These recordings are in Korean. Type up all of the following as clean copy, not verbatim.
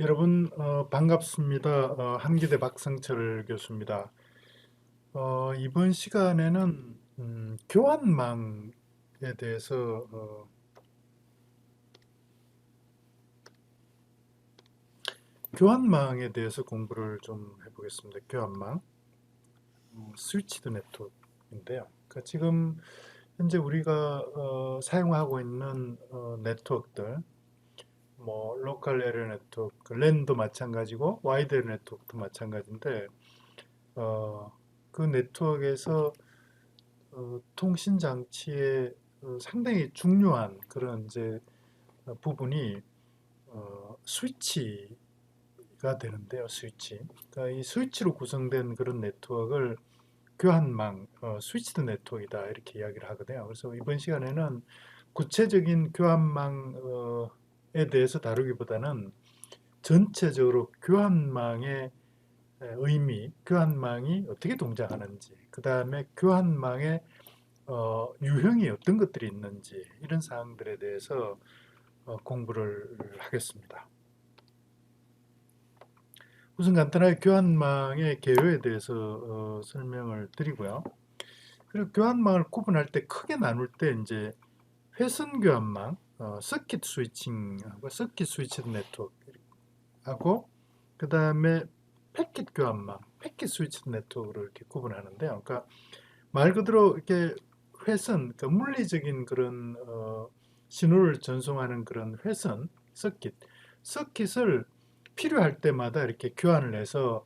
여러분 반갑습니다. 한기대 박성철 교수입니다. 이번 시간에는 교환망에 대해서 공부를 좀 해보겠습니다. 교환망, 스위치드 네트워크인데요. 그러니까 지금 현재 우리가 사용하고 있는 네트워크들, 뭐 로컬 에리어 네트워크, 랜도 마찬가지고 와이드 에리어 네트워크도 마찬가지인데 어, 그 네트워크에서 통신 장치의 상당히 중요한 그런 이제 부분이 스위치가 되는데요. 스위치. 그러니까 이 스위치로 구성된 그런 네트워크를 교환망, 스위치드 네트워크이다 이렇게 이야기를 하거든요. 그래서 이번 시간에는 구체적인 교환망에 대해서 다루기보다는 전체적으로 교환망의 의미, 교환망이 어떻게 동작하는지, 그 다음에 교환망의 유형이 어떤 것들이 있는지 이런 사항들에 대해서 공부를 하겠습니다. 우선 간단하게 교환망의 개요에 대해서 설명을 드리고요. 그리고 교환망을 구분할 때 크게 나눌 때 이제 회선 교환망, 서킷 스위칭하고 서킷 스위치드 네트워크하고 그 다음에 패킷 교환망, 패킷 스위치드 네트워크를 이렇게 구분하는데요. 그러니까 말 그대로 이렇게 회선, 그러니까 물리적인 그런 신호를 전송하는 그런 회선, 서킷을 필요할 때마다 이렇게 교환을 해서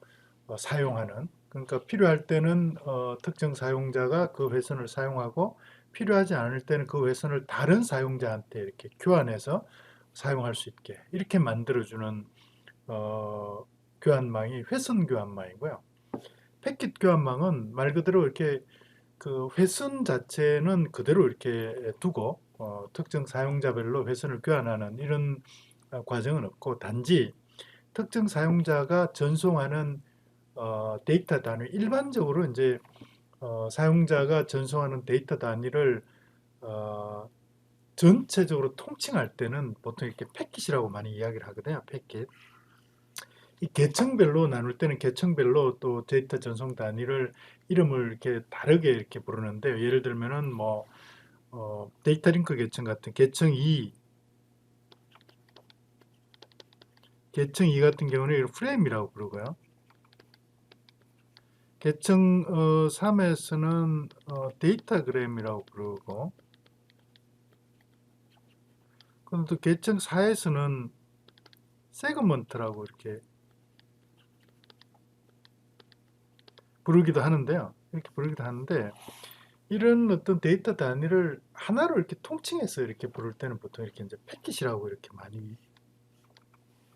사용하는. 그러니까 필요할 때는 특정 사용자가 그 회선을 사용하고 필요하지 않을 때는 그 회선을 다른 사용자한테 이렇게 교환해서 사용할 수 있게 이렇게 만들어주는 어, 교환망이 회선 교환망이고요. 패킷 교환망은 말 그대로 이렇게 그 회선 자체는 그대로 이렇게 두고 특정 사용자별로 회선을 교환하는 이런 과정은 없고 단지 특정 사용자가 전송하는 데이터 단위 일반적으로 이제 사용자가 전송하는 데이터 단위를 어, 전체적으로 통칭할 때는 보통 이렇게 패킷이라고 많이 이야기를 하거든요. 패킷. 이 계층별로 나눌 때는 계층별로 또 데이터 전송 단위를 이름을 이렇게 다르게 이렇게 부르는데요. 예를 들면은 뭐 데이터 링크 계층 같은 계층 2 같은 경우는 이걸 프레임이라고 부르고요. 계층 3에서는 데이터그램이라고 부르고 그럼 또 계층 4에서는 세그먼트라고 이렇게 부르기도 하는데요. 이렇게 부르기도 하는데 이런 어떤 데이터 단위를 하나로 이렇게 통칭해서 이렇게 부를 때는 보통 이렇게 이제 패킷이라고 이렇게 많이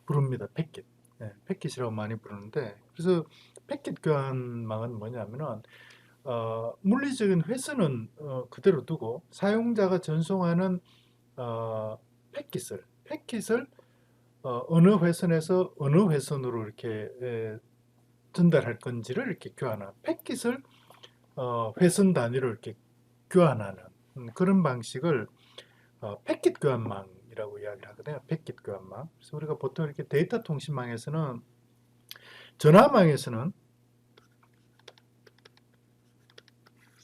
부릅니다. 패킷. 네, 패킷이라고 많이 부르는데 그래서 패킷 교환망은 뭐냐면은 물리적인 회선은 그대로 두고 사용자가 전송하는 어, 패킷을 어느 회선에서 어느 회선으로 이렇게 전달할 건지를 이렇게 교환하는 패킷을 회선 단위로 이렇게 교환하는 그런 방식을 패킷 교환망이라고 이야기를 하거든요. 패킷 교환망. 그래서 우리가 보통 이렇게 데이터 통신망에서는 전화망에서는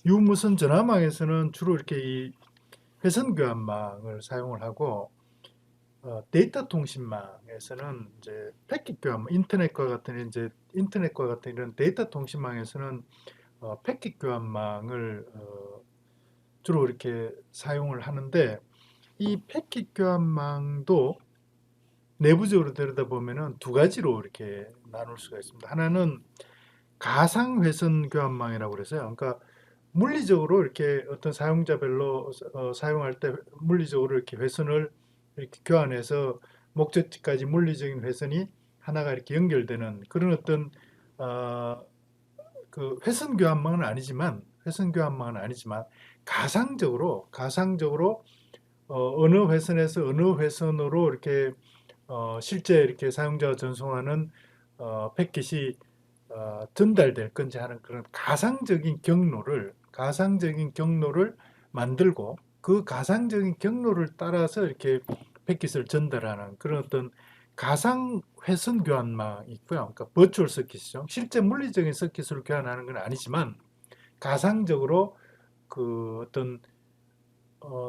유무선 전화망에서는 주로 이렇게 이 회선 교환망을 사용을 하고 데이터 통신망에서는 이제 패킷 교환망, 인터넷과 같은 이런 데이터 통신망에서는 패킷 교환망을 주로 이렇게 사용을 하는데 이 패킷 교환망도 내부적으로 들여다보면은 두 가지로 이렇게 나눌 수가 있습니다. 하나는 가상 회선 교환망이라고 그래서요. 그러니까 물리적으로 이렇게 어떤 사용자별로 사용할 때 물리적으로 이렇게 회선을 이렇게 교환해서 목적지까지 물리적인 회선이 하나가 이렇게 연결되는 그런 어떤 어, 그 회선 교환망은 아니지만 가상적으로 어느 회선에서 어느 회선으로 이렇게 실제 이렇게 사용자가 전송하는 패킷이 전달될 건지 하는 그런 가상적인 경로를 만들고 그 가상적인 경로를 따라서 이렇게 패킷을 전달하는 그런 어떤 가상 회선 교환망이 있고요. 그러니까 버추얼 서킷이죠. 실제 물리적인 서킷으로 교환하는 건 아니지만 가상적으로 그 어떤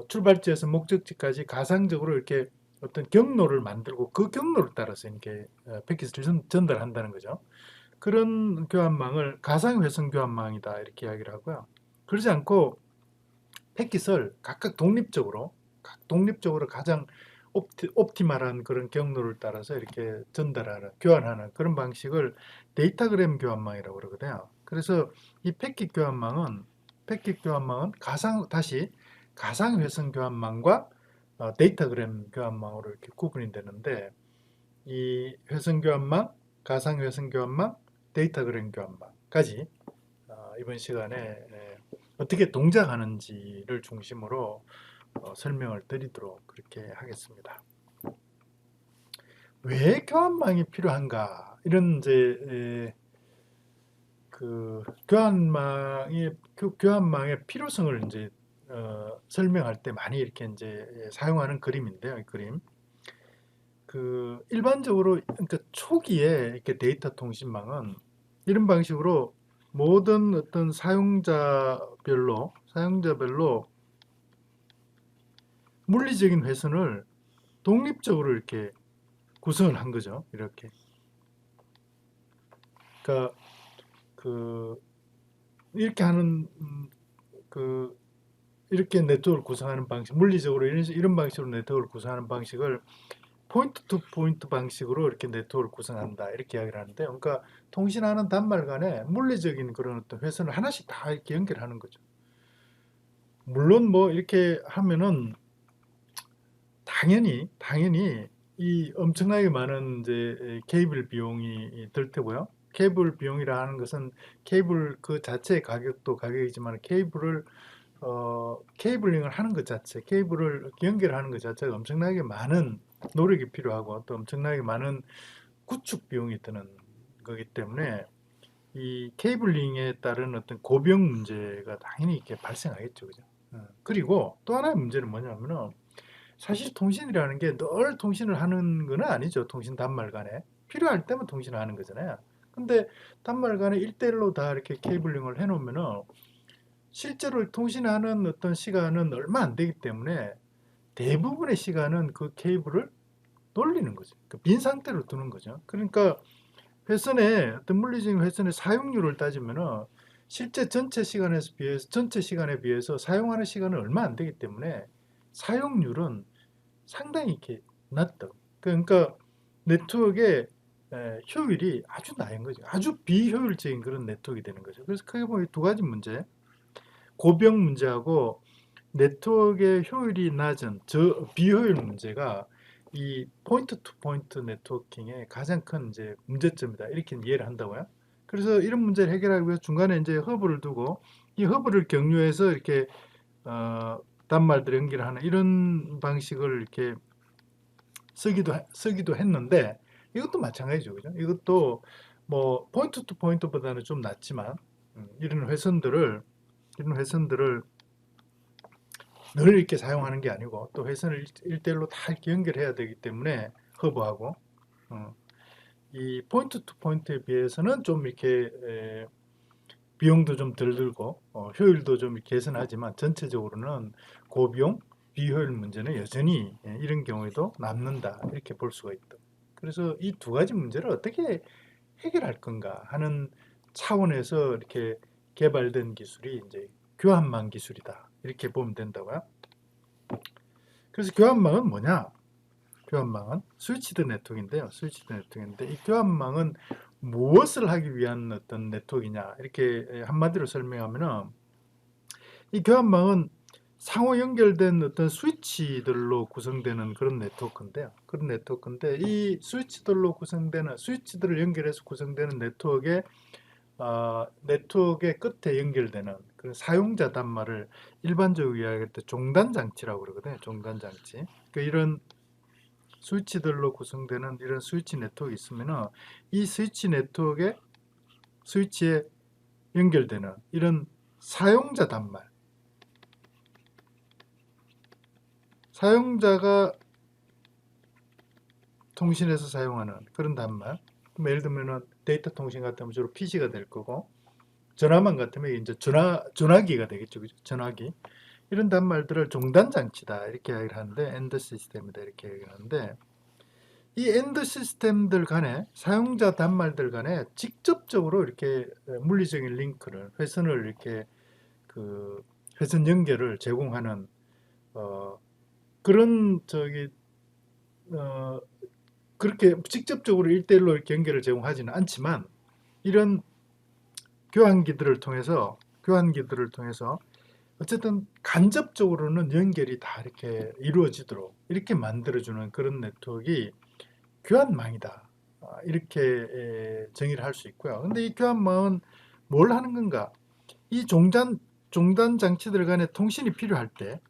출발지에서 목적지까지 가상적으로 이렇게 어떤 경로를 만들고 그 경로를 따라서 이렇게 패킷을 전달한다는 거죠. 그런 교환망을 가상 회선 교환망이다 이렇게 이야기를 하고요. 그러지 않고 패킷을 각각 독립적으로 가장 옵티말한 그런 경로를 따라서 이렇게 전달하는, 교환하는 그런 방식을 데이터그램 교환망이라고 그러거든요. 그래서 이 패킷 교환망은 가상 회선 교환망과 데이터그램 교환망으로 이렇게 구분이 되는데, 이 회선 교환망, 가상 회선 교환망, 데이터그램 교환망까지 이번 시간에 어떻게 동작하는지를 중심으로 설명을 드리도록 그렇게 하겠습니다. 왜 교환망이 필요한가? 이런 이제 그 교환망의 필요성을 이제 설명할 때 많이 이렇게 이제 사용하는 그림인데요. 이 그림. 그 일반적으로 그러니까 초기에 이렇게 데이터 통신망은 이런 방식으로 모든 어떤 사용자별로 물리적인 회선을 독립적으로 이렇게 구성을 한 거죠. 이렇게. 그러니까 그 이렇게 하는 그 이렇게 네트워크를 구성하는 방식, 물리적으로 이런 방식으로 네트워크를 구성하는 방식을 포인트 투 포인트 방식으로 이렇게 네트워크를 구성한다 이렇게 이야기를 하는데, 그러니까 통신하는 단말 간에 물리적인 그런 어떤 회선을 하나씩 다 이렇게 연결하는 거죠. 물론 뭐 이렇게 하면은 당연히 이 엄청나게 많은 이제 케이블 비용이 들 테고요. 케이블 비용이라 하는 것은 케이블 그 자체의 가격도 가격이지만 케이블링을 하는 것 자체, 케이블을 연결하는 것 자체가 엄청나게 많은 노력이 필요하고 또 엄청나게 많은 구축 비용이 드는 거기 때문에 이 케이블링에 따른 어떤 고병 문제가 당연히 이렇게 발생하겠죠, 그죠? 그리고 또 하나의 문제는 뭐냐면은 사실 통신이라는 게 늘 통신을 하는 건 아니죠. 통신 단말 간에 필요할 때만 통신을 하는 거잖아요. 근데 단말 간에 1대1로 다 이렇게 케이블링을 해놓으면은 실제로 통신하는 어떤 시간은 얼마 안 되기 때문에 대부분의 시간은 그 케이블을 돌리는 거죠. 빈 상태로 두는 거죠. 그러니까 어떤 물리적인 회선의 사용률을 따지면은 실제 전체 시간에 비해서 사용하는 시간은 얼마 안 되기 때문에 사용률은 상당히 이렇게 낮다. 그러니까 네트워크의 효율이 아주 낮은 거죠. 아주 비효율적인 그런 네트워크가 되는 거죠. 그래서 크게 보면 두 가지 문제, 고병 문제하고 네트워크의 효율이 낮은 비효율 문제가 이 포인트 투 포인트 네트워킹의 가장 큰 이제 문제점이다. 이렇게 이해를 한다고요. 그래서 이런 문제를 해결하기 위해서 중간에 이제 허브를 두고 이 허브를 경유해서 이렇게 단말들을 연결하는 이런 방식을 이렇게 쓰기도 했는데, 이것도 마찬가지죠. 그죠? 이것도 뭐 포인트 투 포인트보다는 좀 낫지만 이런 회선들을 늘 이렇게 사용하는 게 아니고 또 회선을 일대일로 다 이렇게 연결해야 되기 때문에 허브하고 이 포인트 투 포인트에 비해서는 좀 이렇게 비용도 좀 덜 들고 효율도 좀 개선하지만 전체적으로는 고비용 비효율 문제는 여전히 이런 경우에도 남는다 이렇게 볼 수가 있다. 그래서 이 두 가지 문제를 어떻게 해결할 건가 하는 차원에서 이렇게 개발된 기술이 이제 교환망 기술이다 이렇게 보면 된다고요. 그래서 교환망은 뭐냐? 교환망은 스위치드 네트워크인데요. 스위치드 네트워크인데 이 교환망은 무엇을 하기 위한 어떤 네트워크이냐? 이렇게 한마디로 설명하면은 이 교환망은 상호 연결된 어떤 스위치들로 구성되는 그런 네트워크인데요. 그런 네트워크인데 이 스위치들을 연결해서 구성되는 네트워크의 끝에 연결되는 그 사용자 단말을 일반적으로 이야기할 때 종단 장치라고 그러거든요. 종단 장치. 그러니까 이런 스위치들로 구성되는 이런 스위치 네트워크가 있으면은 이 스위치에 연결되는 이런 사용자 단말, 사용자가 통신에서 사용하는 그런 단말. 예를 들면은 데이터 통신 같으면 주로 PC가 될 거고, 전화망 같으면 이제 전화기가 되겠죠. 그죠? 전화기. 이런 단말들을 종단 장치다 이렇게 이야기를 하는데, 엔드 시스템이다 이렇게 얘기를 하는데, 이 엔드 시스템들 간에, 사용자 단말들 간에 직접적으로 이렇게 물리적인 링크를, 회선을 이렇게 그 회선 연결을 제공하는 그런 어, 그렇게 직접적으로 1대1로 이렇게 연결을 제공하지는 않지만, 이런 교환기들을 통해서 어쨌든 간접적으로는 연결이 다 이렇게 이루어지도록 이렇게 만들어주는 그런 네트워크가 교환망이다. 이렇게 정의를 할 수 있고요. 근데 이 교환망은 뭘 하는 건가? 이 종단 장치들 간에 통신이 필요할 때,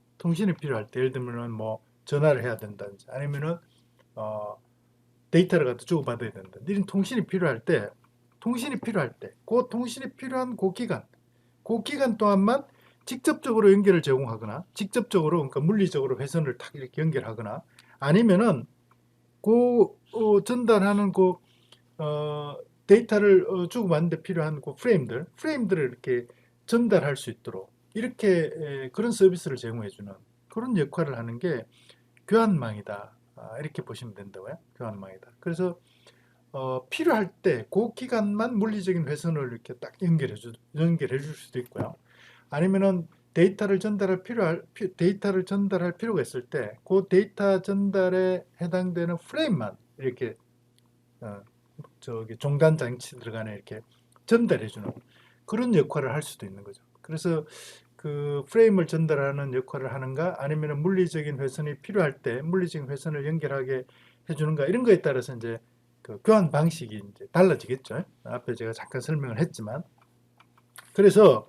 예를 들면은 뭐 전화를 해야 된다든지, 아니면은 어, 데이터를 갖다 주고받아야 된다. 이런 통신이 필요할 때, 그 통신이 필요한 그 기간 동안만 직접적으로 연결을 제공하거나, 직접적으로, 그러니까 물리적으로 회선을 탁 이렇게 연결하거나, 아니면은 전달하는 어, 데이터를 주고받는데 필요한 그 프레임들을 이렇게 전달할 수 있도록 이렇게 그런 서비스를 제공해주는 그런 역할을 하는 게 교환망이다. 이렇게 보시면 된다고요. 교환망이다. 그래서 필요할 때 그 기간만 물리적인 회선을 이렇게 딱 연결해 줄 수도 있고요. 아니면은 데이터를 전달할 필요가 있을 때 그 데이터 전달에 해당되는 프레임만 이렇게 어, 종단 장치들 간에 이렇게 전달해 주는 그런 역할을 할 수도 있는 거죠. 그래서 그 프레임을 전달하는 역할을 하는가, 아니면 물리적인 회선이 필요할 때 물리적인 회선을 연결하게 해주는가, 이런 거에 따라서 이제 그 교환 방식이 이제 달라지겠죠. 앞에 제가 잠깐 설명을 했지만, 그래서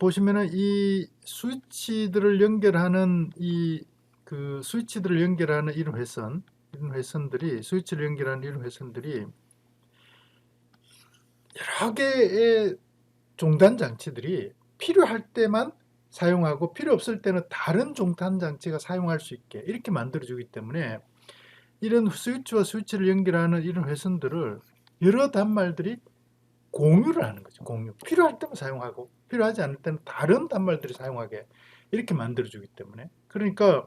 보시면은 이 스위치들을 연결하는 이런 회선들이, 스위치를 연결하는 이런 회선들이 여러 개의 종단 장치들이 필요할 때만 사용하고 필요 없을 때는 다른 종단 장치가 사용할 수 있게 이렇게 만들어주기 때문에, 이런 스위치와 스위치를 연결하는 이런 회선들을 여러 단말들이 공유를 하는 거죠. 필요할 때만 사용하고 필요하지 않을 때는 다른 단말들이 사용하게 이렇게 만들어주기 때문에, 그러니까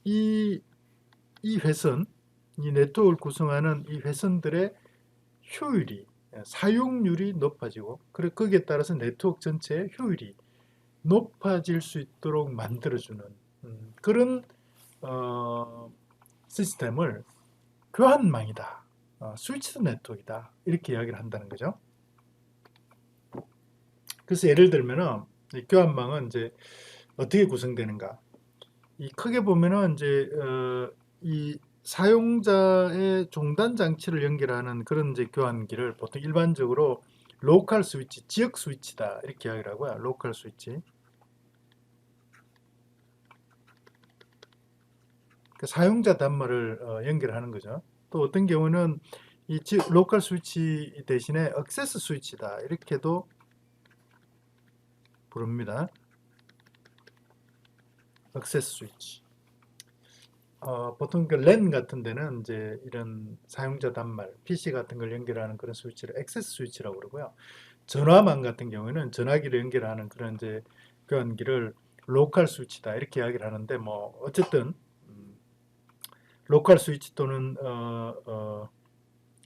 이, 이 네트워크를 구성하는 이 회선들의 사용률이 높아지고, 그리고 거기에 따라서 네트워크 전체의 효율이 높아질 수 있도록 만들어주는 그런 시스템을 교환망이다, 스위치드 네트워크이다 이렇게 이야기를 한다는 거죠. 그래서 예를 들면은 이 교환망은 이제 어떻게 구성되는가? 이 크게 보면은 이제 이 사용자의 종단 장치를 연결하는 그런 이제 교환기를 보통 일반적으로 로컬 스위치, 지역 스위치다 이렇게 이야기를 하고요. 로컬 스위치. 그 사용자 단말을 연결하는 거죠. 또 어떤 경우는 이 로컬 스위치 대신에 액세스 스위치다 이렇게도 부릅니다. 액세스 스위치. 보통 그 랜 같은 데는 이제 이런 사용자 단말, PC 같은 걸 연결하는 그런 스위치를 액세스 스위치라고 그러고요. 전화망 같은 경우에는 전화기를 연결하는 그런 이제 교환기를 로컬 스위치다 이렇게 이야기를 하는데, 뭐 어쨌든 로컬 스위치 또는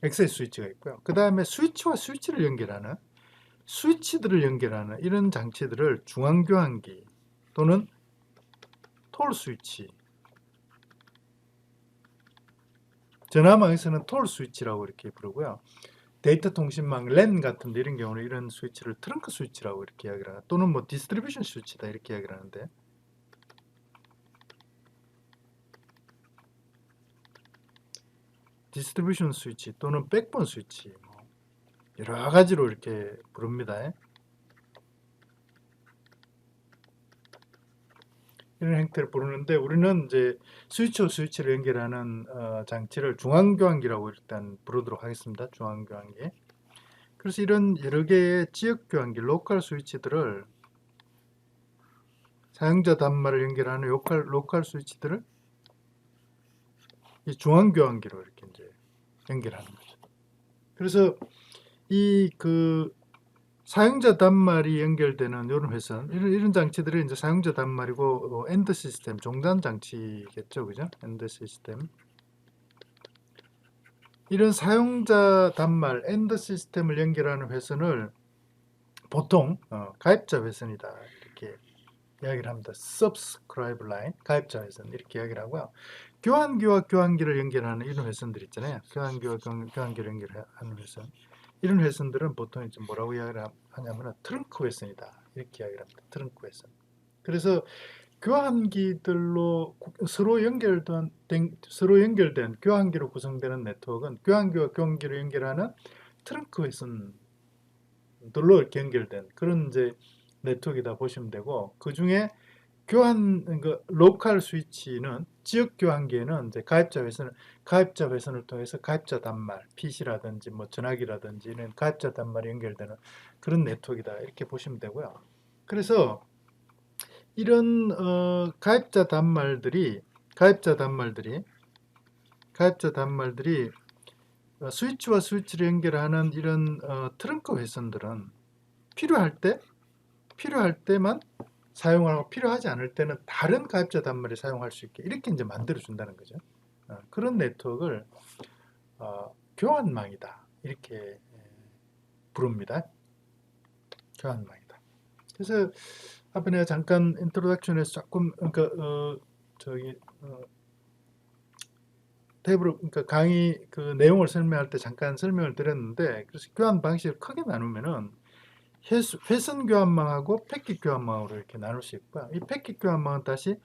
액세스 스위치가 있고요. 그 다음에 스위치와 스위치들을 연결하는 이런 장치들을 중앙교환기 또는 톨 스위치, 전화망에서는 톨 스위치라고 이렇게 부르고요. 데이터 통신망 랜 같은 데 이런 경우는 이런 스위치를 트렁크 스위치라고 이렇게 이야기를 하나, 또는 뭐 디스트리뷰션 스위치다 이렇게 이야기를 하는데, 디스트리뷰션 스위치 또는 백본 스위치, 뭐 여러 가지로 이렇게 부릅니다. 이런 형태를 부르는데, 우리는 이제 스위치와 스위치를 연결하는 장치를 중앙교환기라고 일단 부르도록 하겠습니다. 중앙교환기. 그래서 이런 여러 개의 지역 교환기, 로컬 스위치들을, 사용자 단말을 연결하는 로컬 스위치들을 이 중앙교환기로 이렇게 이제 연결하는 거죠. 그래서 이 그 사용자 단말이 연결되는 이런 회선, 이런 장치들이 이제 사용자 단말이고 엔드 시스템, 종단 장치겠죠, 그죠? 엔드 시스템. 이런 사용자 단말, 엔드 시스템을 연결하는 회선을 보통 가입자 회선이다 이렇게 이야기를 합니다. Subscribe line, 가입자 회선 이렇게 이야기를 하고요. 교환기와 교환기를 연결하는 이런 회선들 있잖아요. 교환기와 교환기를 연결하는 회선. 이런 회선들은 보통 이제 뭐라고 이야기를 하냐면 트렁크 회선이다 이렇게 이야기를 합니다. 트렁크 회선. 그래서 교환기들로 서로 연결된 교환기로 구성되는 네트워크는 교환기와 교환기를 연결하는 트렁크 회선들로 이렇게 연결된 그런 이제 네트워크이다 보시면 되고, 그 중에 로컬 스위치는 지역 교환기에는 이제 가입자 회선을 통해서 가입자 단말, PC라든지 뭐 전화기라든지 이런 가입자 단말이 연결되는 그런 네트워크이다 이렇게 보시면 되고요. 그래서 이런 가입자 단말들이 스위치와 스위치를 연결하는 이런 트렁크 회선들은 필요할 때만 사용하고 필요하지 않을 때는 다른 가입자 단말을 사용할 수 있게 이렇게 이제 만들어 준다는 거죠. 그런 네트워크를 교환망이다 이렇게 부릅니다. 교환망이다. 그래서 앞에 내가 잠깐 인트로덕션에서 조금 그러니까 탭으로 그러니까 강의 그 내용을 설명할 때 잠깐 설명을 드렸는데, 그래서 교환 방식을 크게 나누면은 회선 교환망하고 패킷 교환망으로 이렇게 나눌 수 있고요. 이 패킷 교환망은 다시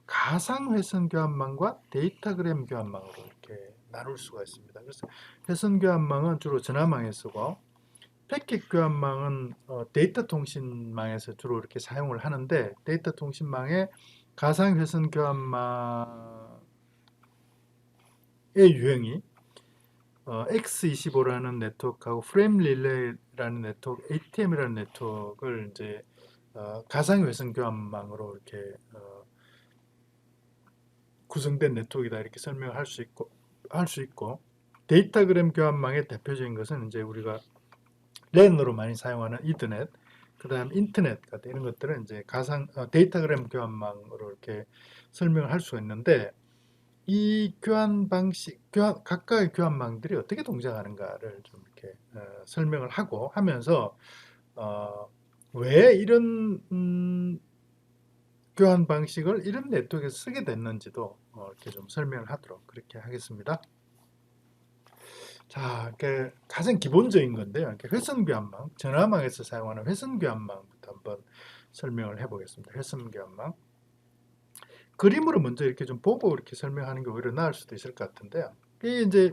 가상 회선 교환망과 데이터그램 교환망으로 이렇게 나눌 수가 있습니다. 그래서 회선 교환망은 주로 전화망에 쓰고, 패킷 교환망은 데이터 통신망에서 주로 이렇게 사용을 하는데, 데이터 통신망의 가상 회선 교환망의 유형이 X25라는 네트워크하고 프레임 릴레이라는 네트워크, ATM이라는 네트워크를 이제 가상 회선 교환망으로 이렇게 구성된 네트워크이다 이렇게 설명을 할 수 있고, 데이터그램 교환망의 대표적인 것은 이제 우리가 랜으로 많이 사용하는 이더넷, 그다음 인터넷 같은 이런 것들은 이제 데이터그램 교환망으로 이렇게 설명을 할 수가 있는데, 이 교환 방식, 각각의 교환망들이 어떻게 동작하는가를 좀 이렇게 설명을 하고 하면서 왜 이런 교환 방식을 이런 네트워크에서 쓰게 됐는지도 이렇게 좀 설명을 하도록 그렇게 하겠습니다. 자, 가장 기본적인 건데요. 회선 교환망, 전화망에서 사용하는 회선 교환망부터 한번 설명을 해보겠습니다. 회선 교환망. 그림으로 먼저 이렇게 좀 보고 이렇게 설명하는 게 오히려 나을 수도 있을 것 같은데요. 이게 이제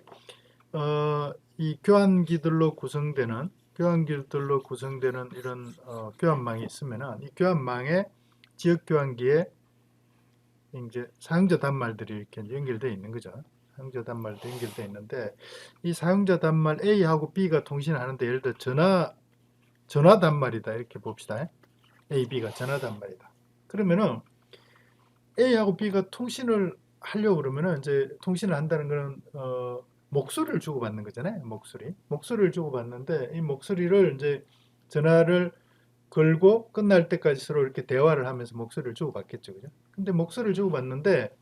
이 교환기들로 구성되는 이런 교환망이 있으면은, 이 교환망에 지역 교환기에 이제 사용자 단말들이 이렇게 연결되어 있는 거죠. 사용자 단말도 연결되어 있는데, 이 사용자 단말 A하고 B가 통신하는데, 예를 들어 전화 단말이다 이렇게 봅시다. A, B가 전화 단말이다. 그러면은 A하고 B가 통신을 하려고 그러면은 이제 통신을 한다는 거는 목소리를 주고받는 거잖아요. 목소리를 주고받는데, 이 목소리를 이제 전화를 걸고 끝날 때까지 서로 이렇게 대화를 하면서 목소리를 주고받겠죠, 그죠? 근데 목소리를 주고받는데,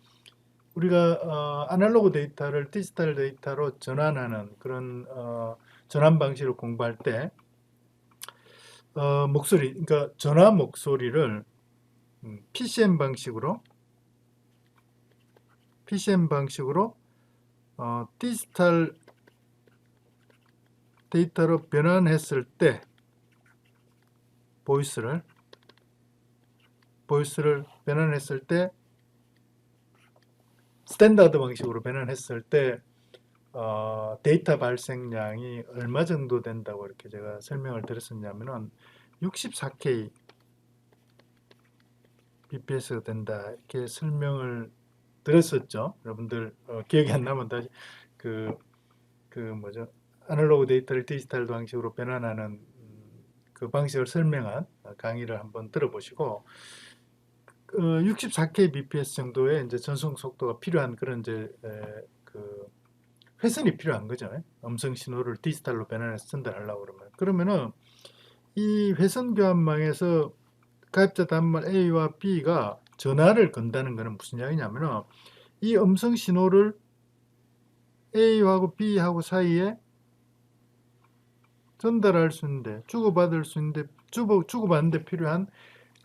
우리가 아날로그 데이터를 디지털 데이터로 전환하는 그런 전환 방식을 공부할 때 그러니까 전화 목소리를 PCM 방식으로 디지털 데이터로 변환했을 때, 보이스를 변환했을 때, 스탠다드 방식으로 변환했을 때 데이터 발생량이 얼마 정도 된다고 이렇게 제가 설명을 드렸었냐면은 64K bps가 된다 이렇게 설명을 드렸었죠. 여러분들 기억이 안 나면 다시 뭐죠? 아날로그 데이터를 디지털 방식으로 변환하는 그 방식을 설명한 강의를 한번 들어보시고, 64K bps 정도의 이제 전송 속도가 필요한 그런 이제 그 회선이 필요한 거죠. 음성 신호를 디지털로 변환해서 전달하려고 그러면은 이 회선 교환망에서 가입자 단말 A와 B가 전화를 건다는 것은 무슨 이야기냐면은 이 음성 신호를 A하고 B하고 사이에 전달할 수 있는데 주고받을 수 있는데 주고받는데 필요한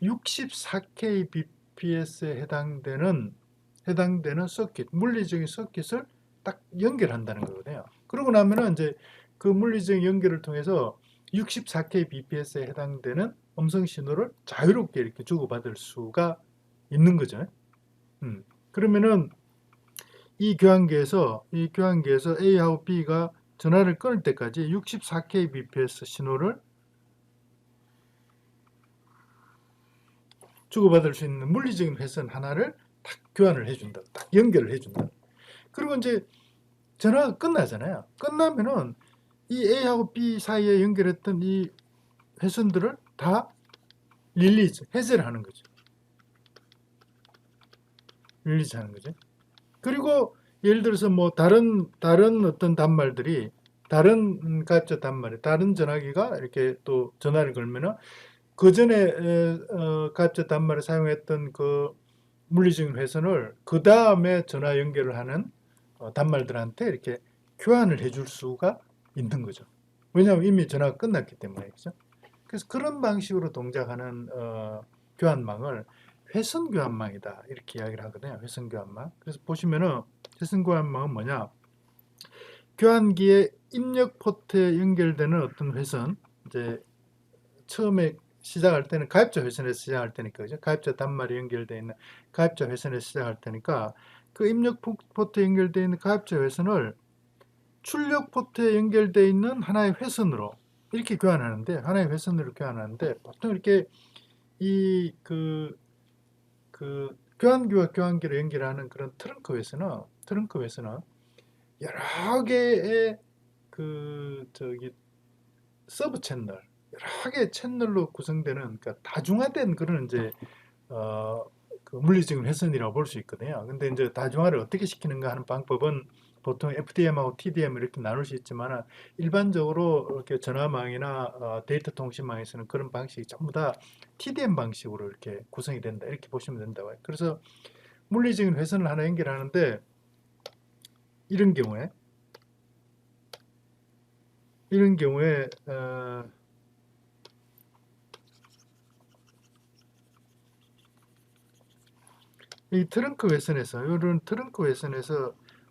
64kbps에 해당되는 서킷, 물리적인 서킷을 딱 연결한다는 거거든요. 그러고 나면은 이제 그 물리적인 연결을 통해서 64kbps에 해당되는 음성 신호를 자유롭게 이렇게 주고받을 수가 있는 거죠. 그러면은 이 교환기에서 A하고 B가 전화를 끊을 때까지 64kbps 신호를 주고받을 수 있는 물리적인 회선 하나를 딱 교환을 해준다. 딱 연결을 해준다. 그리고 이제 전화가 끝나잖아요. 끝나면은 이 A하고 B 사이에 연결했던 이 회선들을 다 해제를 하는 거죠. 릴리즈하는 거죠. 그리고 예를 들어서 뭐 다른 어떤 단말들이 다른 가입자 단말에 다른 전화기가 이렇게 또 전화를 걸면은 그 전에 가입자 단말을 사용했던 그 물리적인 회선을 그 다음에 전화 연결을 하는 단말들한테 이렇게 교환을 해줄 수가 있는 거죠. 왜냐하면 이미 전화가 끝났기 때문에. 그죠? 그래서 그런 방식으로 동작하는 교환망을 회선 교환망이다. 이렇게 이야기를 하거든요. 회선 교환망. 그래서 보시면은 회선 교환망은 뭐냐? 교환기의 입력 포트에 연결되는 어떤 회선, 이제 처음에 시작할 때는 가입자 회선에서 시작할 테니까, 그죠? 가입자 단말이 연결되어 있는 가입자 회선에서 시작할 테니까 그 입력 포트에 연결되어 있는 가입자 회선을 출력 포트에 연결되어 있는 하나의 회선으로 이렇게 교환하는데, 하나의 회선으로 교환하는데, 보통 이렇게 그 교환기와 교환기를 연결하는 그런 트렁크 회선은 여러 개의 서브 채널, 여러 개의 채널로 구성되는, 그러니까 다중화된 그런 이제 그 물리적인 회선이라고 볼 수 있거든요. 근데 이제 다중화를 어떻게 시키는가 하는 방법은 보통 FDM하고 TDM 이렇게 나눌 수 있지만 일반적으로 이렇게 전화망이나 데이터 통신망에서는 그런 방식이 전부 다 TDM 방식으로 이렇게 구성이 된다. 이렇게 보시면 된다고요. 그래서 물리적인 회선을 하나 연결하는데 이런 경우에 이 이런 트렁크 회선에서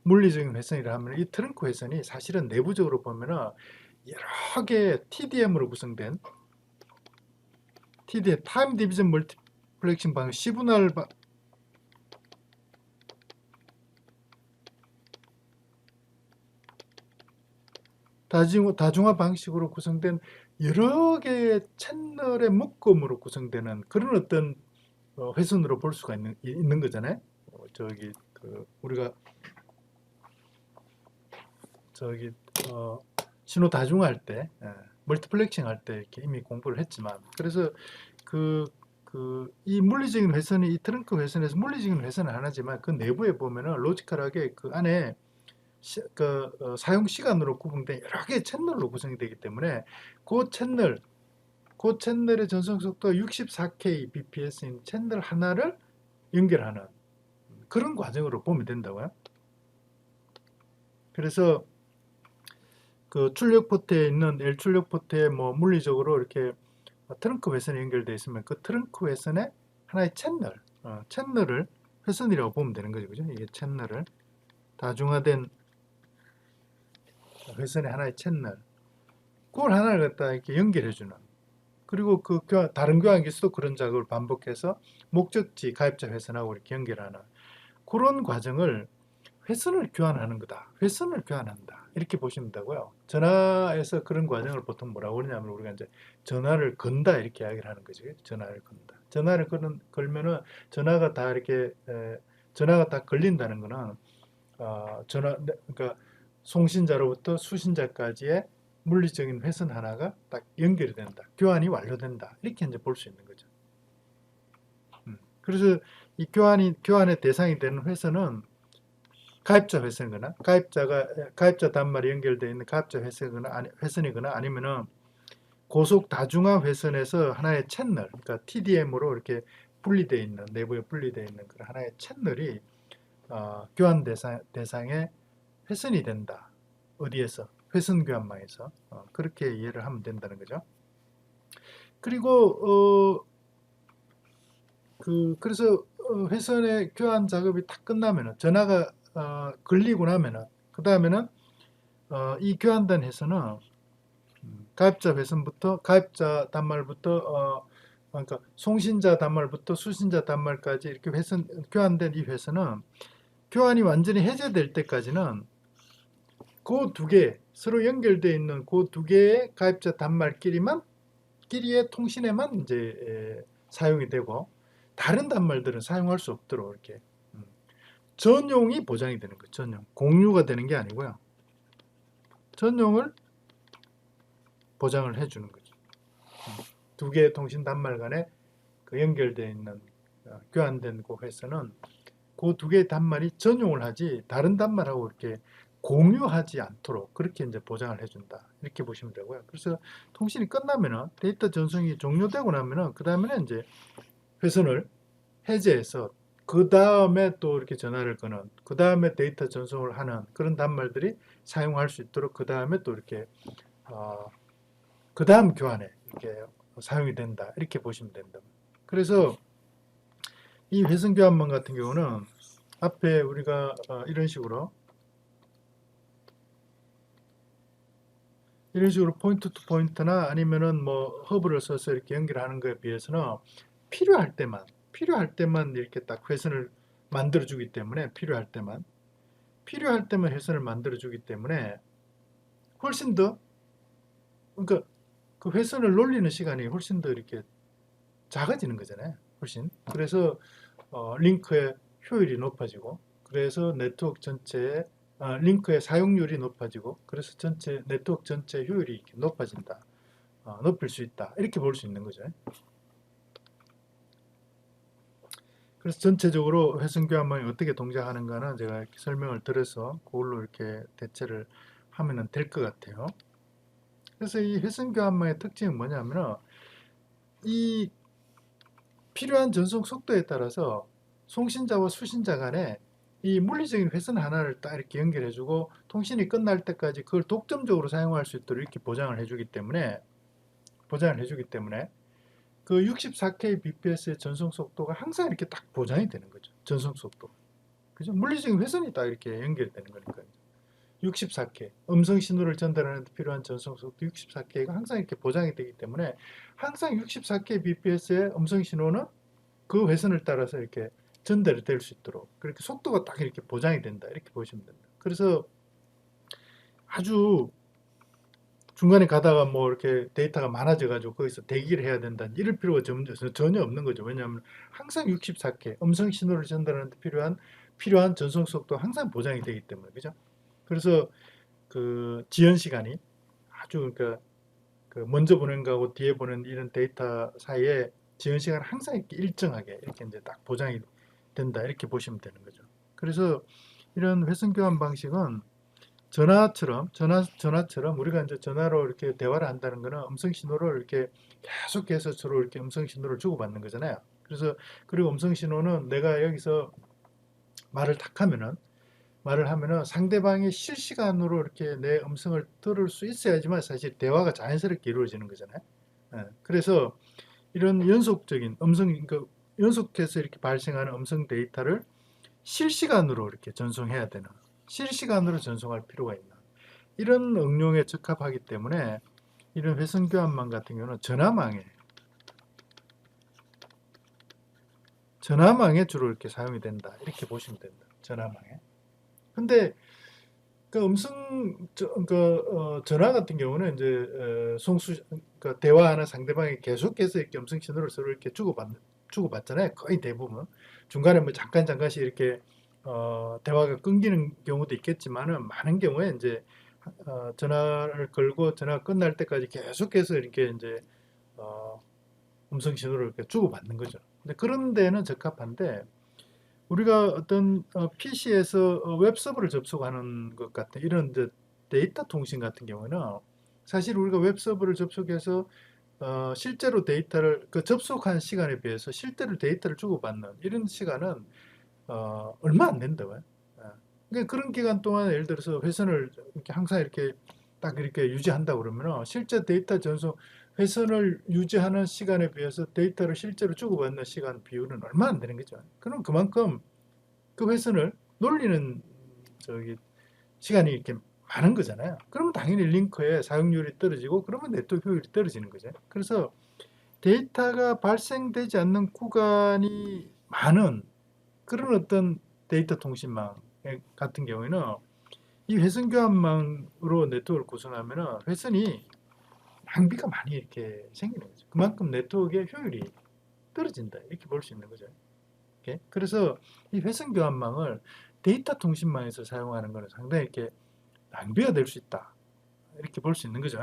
물리적인 회선이라 하면 이 트렁크 회선이 사실은 내부적으로 보면은 여러 개의 TDM으로 구성된 TDM 타임 디비전 멀티플렉싱 방식 시분할 다중화 방식으로 구성된 여러 개의 채널의 묶음으로 구성되는 그런 어떤 회선으로 볼 수가 있는 거잖아요. 우리가 저기 신호 다중화할 때, 멀티플렉싱 할 때 이렇게 이미 공부를 했지만, 그래서 이 물리적인 회선이 이 트렁크 회선에서 물리적인 회선은 하나지만 그 내부에 보면은 로지컬하게 그 안에 사용 시간으로 구분된 여러 개의 채널로 구성이 되기 때문에 그 채널의 전송 속도가 64kbps인 채널 하나를 연결하는 그런 과정으로 보면 된다고요. 그래서 그 출력 포트에 있는 L 출력 포트에 뭐 물리적으로 이렇게 트렁크 회선이 연결되어 있으면 그 트렁크 회선의 하나의 채널을 회선이라고 보면 되는 거죠. 그죠? 이게 채널을 다중화된 회선의 하나의 채널. 그걸 하나를 갖다 이렇게 연결해주는. 그리고 다른 교환기에서도 그런 작업을 반복해서 목적지 가입자 회선하고 이렇게 연결하는 그런 과정을 회선을 교환하는 거다. 회선을 교환한다. 이렇게 보시면 되고요. 전화에서 그런 과정을 보통 뭐라고 그러냐면 우리가 이제 전화를 건다 이렇게 이야기를 하는 거죠. 전화를 건다. 걸면은 전화가 다 이렇게 전화가 다 걸린다는 거는 그러니까 송신자로부터 수신자까지의 물리적인 회선 하나가 딱 연결이 된다. 교환이 완료된다. 이렇게 이제 볼 수 있는 거죠. 그래서 이 교환의 대상이 되는 회선은 가입자 회선이거나 가입자 단말이 연결되어 있는 가입자 회선이거나 아니면은 고속 다중화 회선에서 하나의 채널, 그러니까 TDM으로 이렇게 분리되어 있는, 내부에 분리되어 있는 그런 하나의 채널이 교환 대상의 회선이 된다. 어디에서? 회선 교환망에서. 그렇게 이해를 하면 된다는 거죠. 그리고 그래서 회선의 교환 작업이 다 끝나면은, 전화가 걸리고 나면은, 그 다음에는 이 교환된 회선은 가입자 회선부터, 가입자 단말부터 그러니까 송신자 단말부터 수신자 단말까지 이렇게 교환된 이 회선은 교환이 완전히 해제될 때까지는 그 두 개, 서로 연결되어 있는 그 두 개의 가입자 끼리의 통신에만 이제 사용이 되고, 다른 단말들은 사용할 수 없도록 이렇게 전용이 보장이 되는 거죠. 전용. 공유가 되는 게 아니고요. 전용을 보장을 해주는 거죠. 두 개의 통신 단말 간에 그 연결되어 있는 교환된 그 회선은 그 두 개의 단말이 전용을 하지 다른 단말하고 이렇게 공유하지 않도록 그렇게 이제 보장을 해준다. 이렇게 보시면 되고요. 그래서 통신이 끝나면은 데이터 전송이 종료되고 나면은 그 다음에는 이제 회선을 해제해서 그 다음에 또 이렇게 전화를 거는, 그 다음에 데이터 전송을 하는 그런 단말들이 사용할 수 있도록 그 다음에 또 이렇게 그 다음 교환에 이렇게 사용이 된다. 이렇게 보시면 된다. 그래서 이 회선 교환망 같은 경우는 앞에 우리가 이런 식으로 포인트 투 포인트나 아니면은 뭐 허브를 써서 이렇게 연결하는 것에 비해서는 필요할 때만 이렇게 딱 회선을 만들어 주기 때문에 필요할 때만 회선을 만들어 주기 때문에 훨씬 더, 그러니까 그 회선을 놀리는 시간이 훨씬 더 이렇게 작아지는 거잖아요. 훨씬. 그래서 링크의 효율이 높아지고, 그래서 네트워크 전체의 링크의 사용률이 높아지고, 그래서 네트워크 전체 효율이 이렇게 높아진다. 높일 수 있다. 이렇게 볼 수 있는 거죠. 그래서 전체적으로 회선 교환망이 어떻게 동작하는가는 제가 이렇게 설명을 드려서 그걸로 이렇게 대체를 하면 될 것 같아요. 그래서 이 회선 교환망의 특징은 뭐냐면은 이 필요한 전송 속도에 따라서 송신자와 수신자 간에 이 물리적인 회선 하나를 딱 이렇게 연결해주고 통신이 끝날 때까지 그걸 독점적으로 사용할 수 있도록 이렇게 보장을 해주기 때문에 그 64kbps의 전송 속도가 항상 이렇게 딱 보장이 되는 거죠. 전송 속도. 그죠? 물리적인 회선이 딱 이렇게 연결되는 거니까요. 64K, 음성 신호를 전달하는 데 필요한 전송 속도 64K가 항상 이렇게 보장이 되기 때문에 항상 64kbps의 음성 신호는 그 회선을 따라서 이렇게 전달이 될 수 있도록 그렇게 속도가 딱 이렇게 보장이 된다. 이렇게 보시면 됩니다. 그래서 아주 중간에 가다가 뭐 이렇게 데이터가 많아져가지고 거기서 대기를 해야 된다. 이럴 필요가 전혀 없는 거죠. 왜냐하면 항상 64K 음성 신호를 전달하는 데 필요한 전송 속도 항상 보장이 되기 때문에 그죠? 그래서 그 지연 시간이 아주 그러니까 그 먼저 보낸 거하고 뒤에 보낸 이런 데이터 사이에 지연 시간 항상 이렇게 일정하게 이렇게 이제 딱 보장이 된다 이렇게 보시면 되는 거죠. 그래서 이런 회선 교환 방식은 전화처럼 우리가 이제 전화로 이렇게 대화를 한다는 거는 음성 신호를 이렇게 계속해서 서로 이렇게 음성 신호를 주고받는 거잖아요. 그래서 그리고 음성 신호는 내가 여기서 말을 하면은 상대방이 실시간으로 이렇게 내 음성을 들을 수 있어야지만 사실 대화가 자연스럽게 이루어지는 거잖아요. 그래서 이런 연속적인 그러니까 연속해서 이렇게 발생하는 음성 데이터를 실시간으로 이렇게 전송해야 되는, 실시간으로 전송할 필요가 있는 이런 응용에 적합하기 때문에 이런 회선 교환망 같은 경우는 전화망에 주로 이렇게 사용이 된다. 이렇게 보시면 된다. 전화망에. 근데 그 전화 같은 경우는 이제 그러니까 대화하는 상대방이 계속해서 이렇게 음성 신호를 서로 이렇게 주고받잖아요. 거의 대부분. 중간에 뭐 잠깐씩 이렇게 대화가 끊기는 경우도 있겠지만은 많은 경우에 이제 전화를 걸고 전화가 끝날 때까지 계속해서 이렇게 이제 음성 신호를 이렇게 주고받는 거죠. 근데 그런 데는 적합한데 우리가 어떤 PC에서 웹서버를 접속하는 것 같은 이런 이제 데이터 통신 같은 경우는 사실 우리가 웹서버를 접속해서 실제로 데이터를 그 접속한 시간에 비해서 실제로 데이터를 주고받는 이런 시간은 얼마 안 된다고요. 그러니까 그런 기간 동안 예를 들어서 회선을 이렇게 항상 이렇게 딱 이렇게 유지한다 그러면 실제 데이터 전송 회선을 유지하는 시간에 비해서 데이터를 실제로 주고받는 시간 비율은 얼마 안 되는 거죠. 그럼 그만큼 그 회선을 놀리는 저기 시간이 이렇게 많은 거잖아요. 그러면 당연히 링크의 사용률이 떨어지고 그러면 네트워크 효율이 떨어지는 거죠. 그래서 데이터가 발생되지 않는 구간이 많은 그런 어떤 데이터 통신망 같은 경우에는 이 회선 교환망으로 네트워크를 구성하면 회선이 낭비가 많이 이렇게 생기는 거죠. 그만큼 네트워크의 효율이 떨어진다 이렇게 볼 수 있는 거죠. 이렇게. 그래서 이 회선 교환망을 데이터 통신망에서 사용하는 것은 상당히 이렇게 낭비가 될 수 있다 이렇게 볼 수 있는 거죠.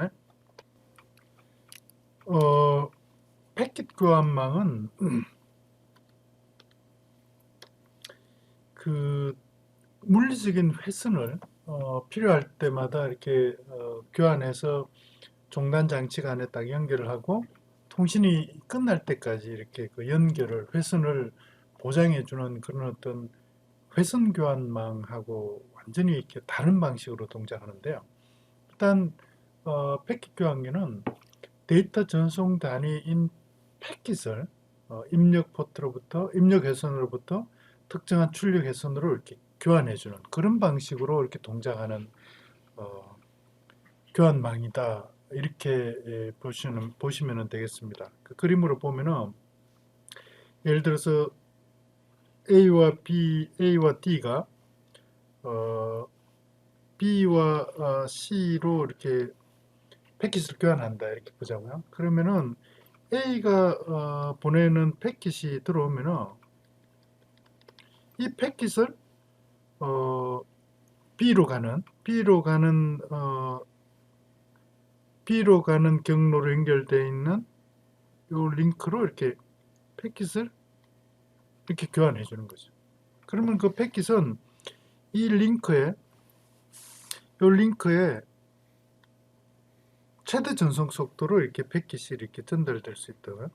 패킷 교환망은 그 물리적인 회선을 필요할 때마다 이렇게 교환해서 종단 장치 간에 딱 연결을 하고 통신이 끝날 때까지 이렇게 그 연결을 회선을 보장해 주는 그런 어떤 회선 교환망하고 완전히 이렇게 다른 방식으로 동작하는데요. 일단 패킷 교환기는 데이터 전송 단위인 패킷을 입력 포트로부터 입력 회선으로부터 특정한 출력 회선으로 이렇게 교환해 주는 그런 방식으로 이렇게 동작하는 어, 교환망이다. 이렇게 보시면 되겠습니다. 그 그림으로 보면은 예를 들어서 A와 D가 B와 C로 이렇게 패킷을 교환한다 이렇게 보자고요. 그러면은 A가 보내는 패킷이 들어오면은 이 패킷을 어, B로 가는 경로로 연결되어 있는 이 링크로 이렇게 패킷을 이렇게 교환해 주는 거죠. 그러면 그 패킷은 이 링크에 최대 전송 속도로 이렇게 패킷이 이렇게 전달될 수 있다고요.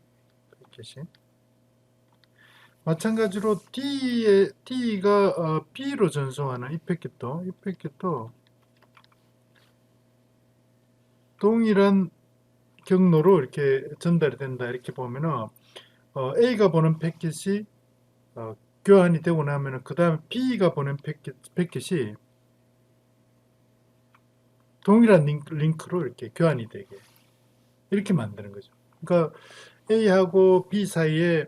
패킷이. 마찬가지로 D가 B로 전송하는 이 패킷도 동일한 경로로 이렇게 전달이 된다. 이렇게 보면은 A가 보낸 패킷이 교환이 되고 나면은 그 다음에 B가 보낸 패킷이 동일한 링크로 이렇게 교환이 되게 이렇게 만드는 거죠. 그러니까 A하고 B 사이에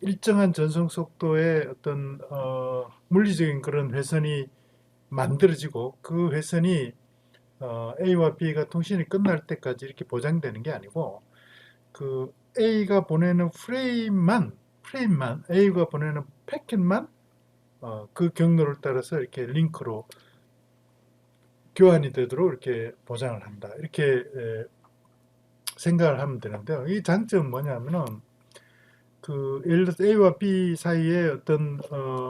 일정한 전송 속도의 어떤 물리적인 그런 회선이 만들어지고 그 회선이 A와 B가 통신이 끝날 때까지 이렇게 보장되는 게 아니고 그 A가 보내는 프레임만 A가 보내는 패킷만 그 경로를 따라서 이렇게 링크로 교환이 되도록 이렇게 보장을 한다. 이렇게 생각을 하면 되는데요. 이 장점은 뭐냐면은 그 예를 들어서 A와 B 사이에 어떤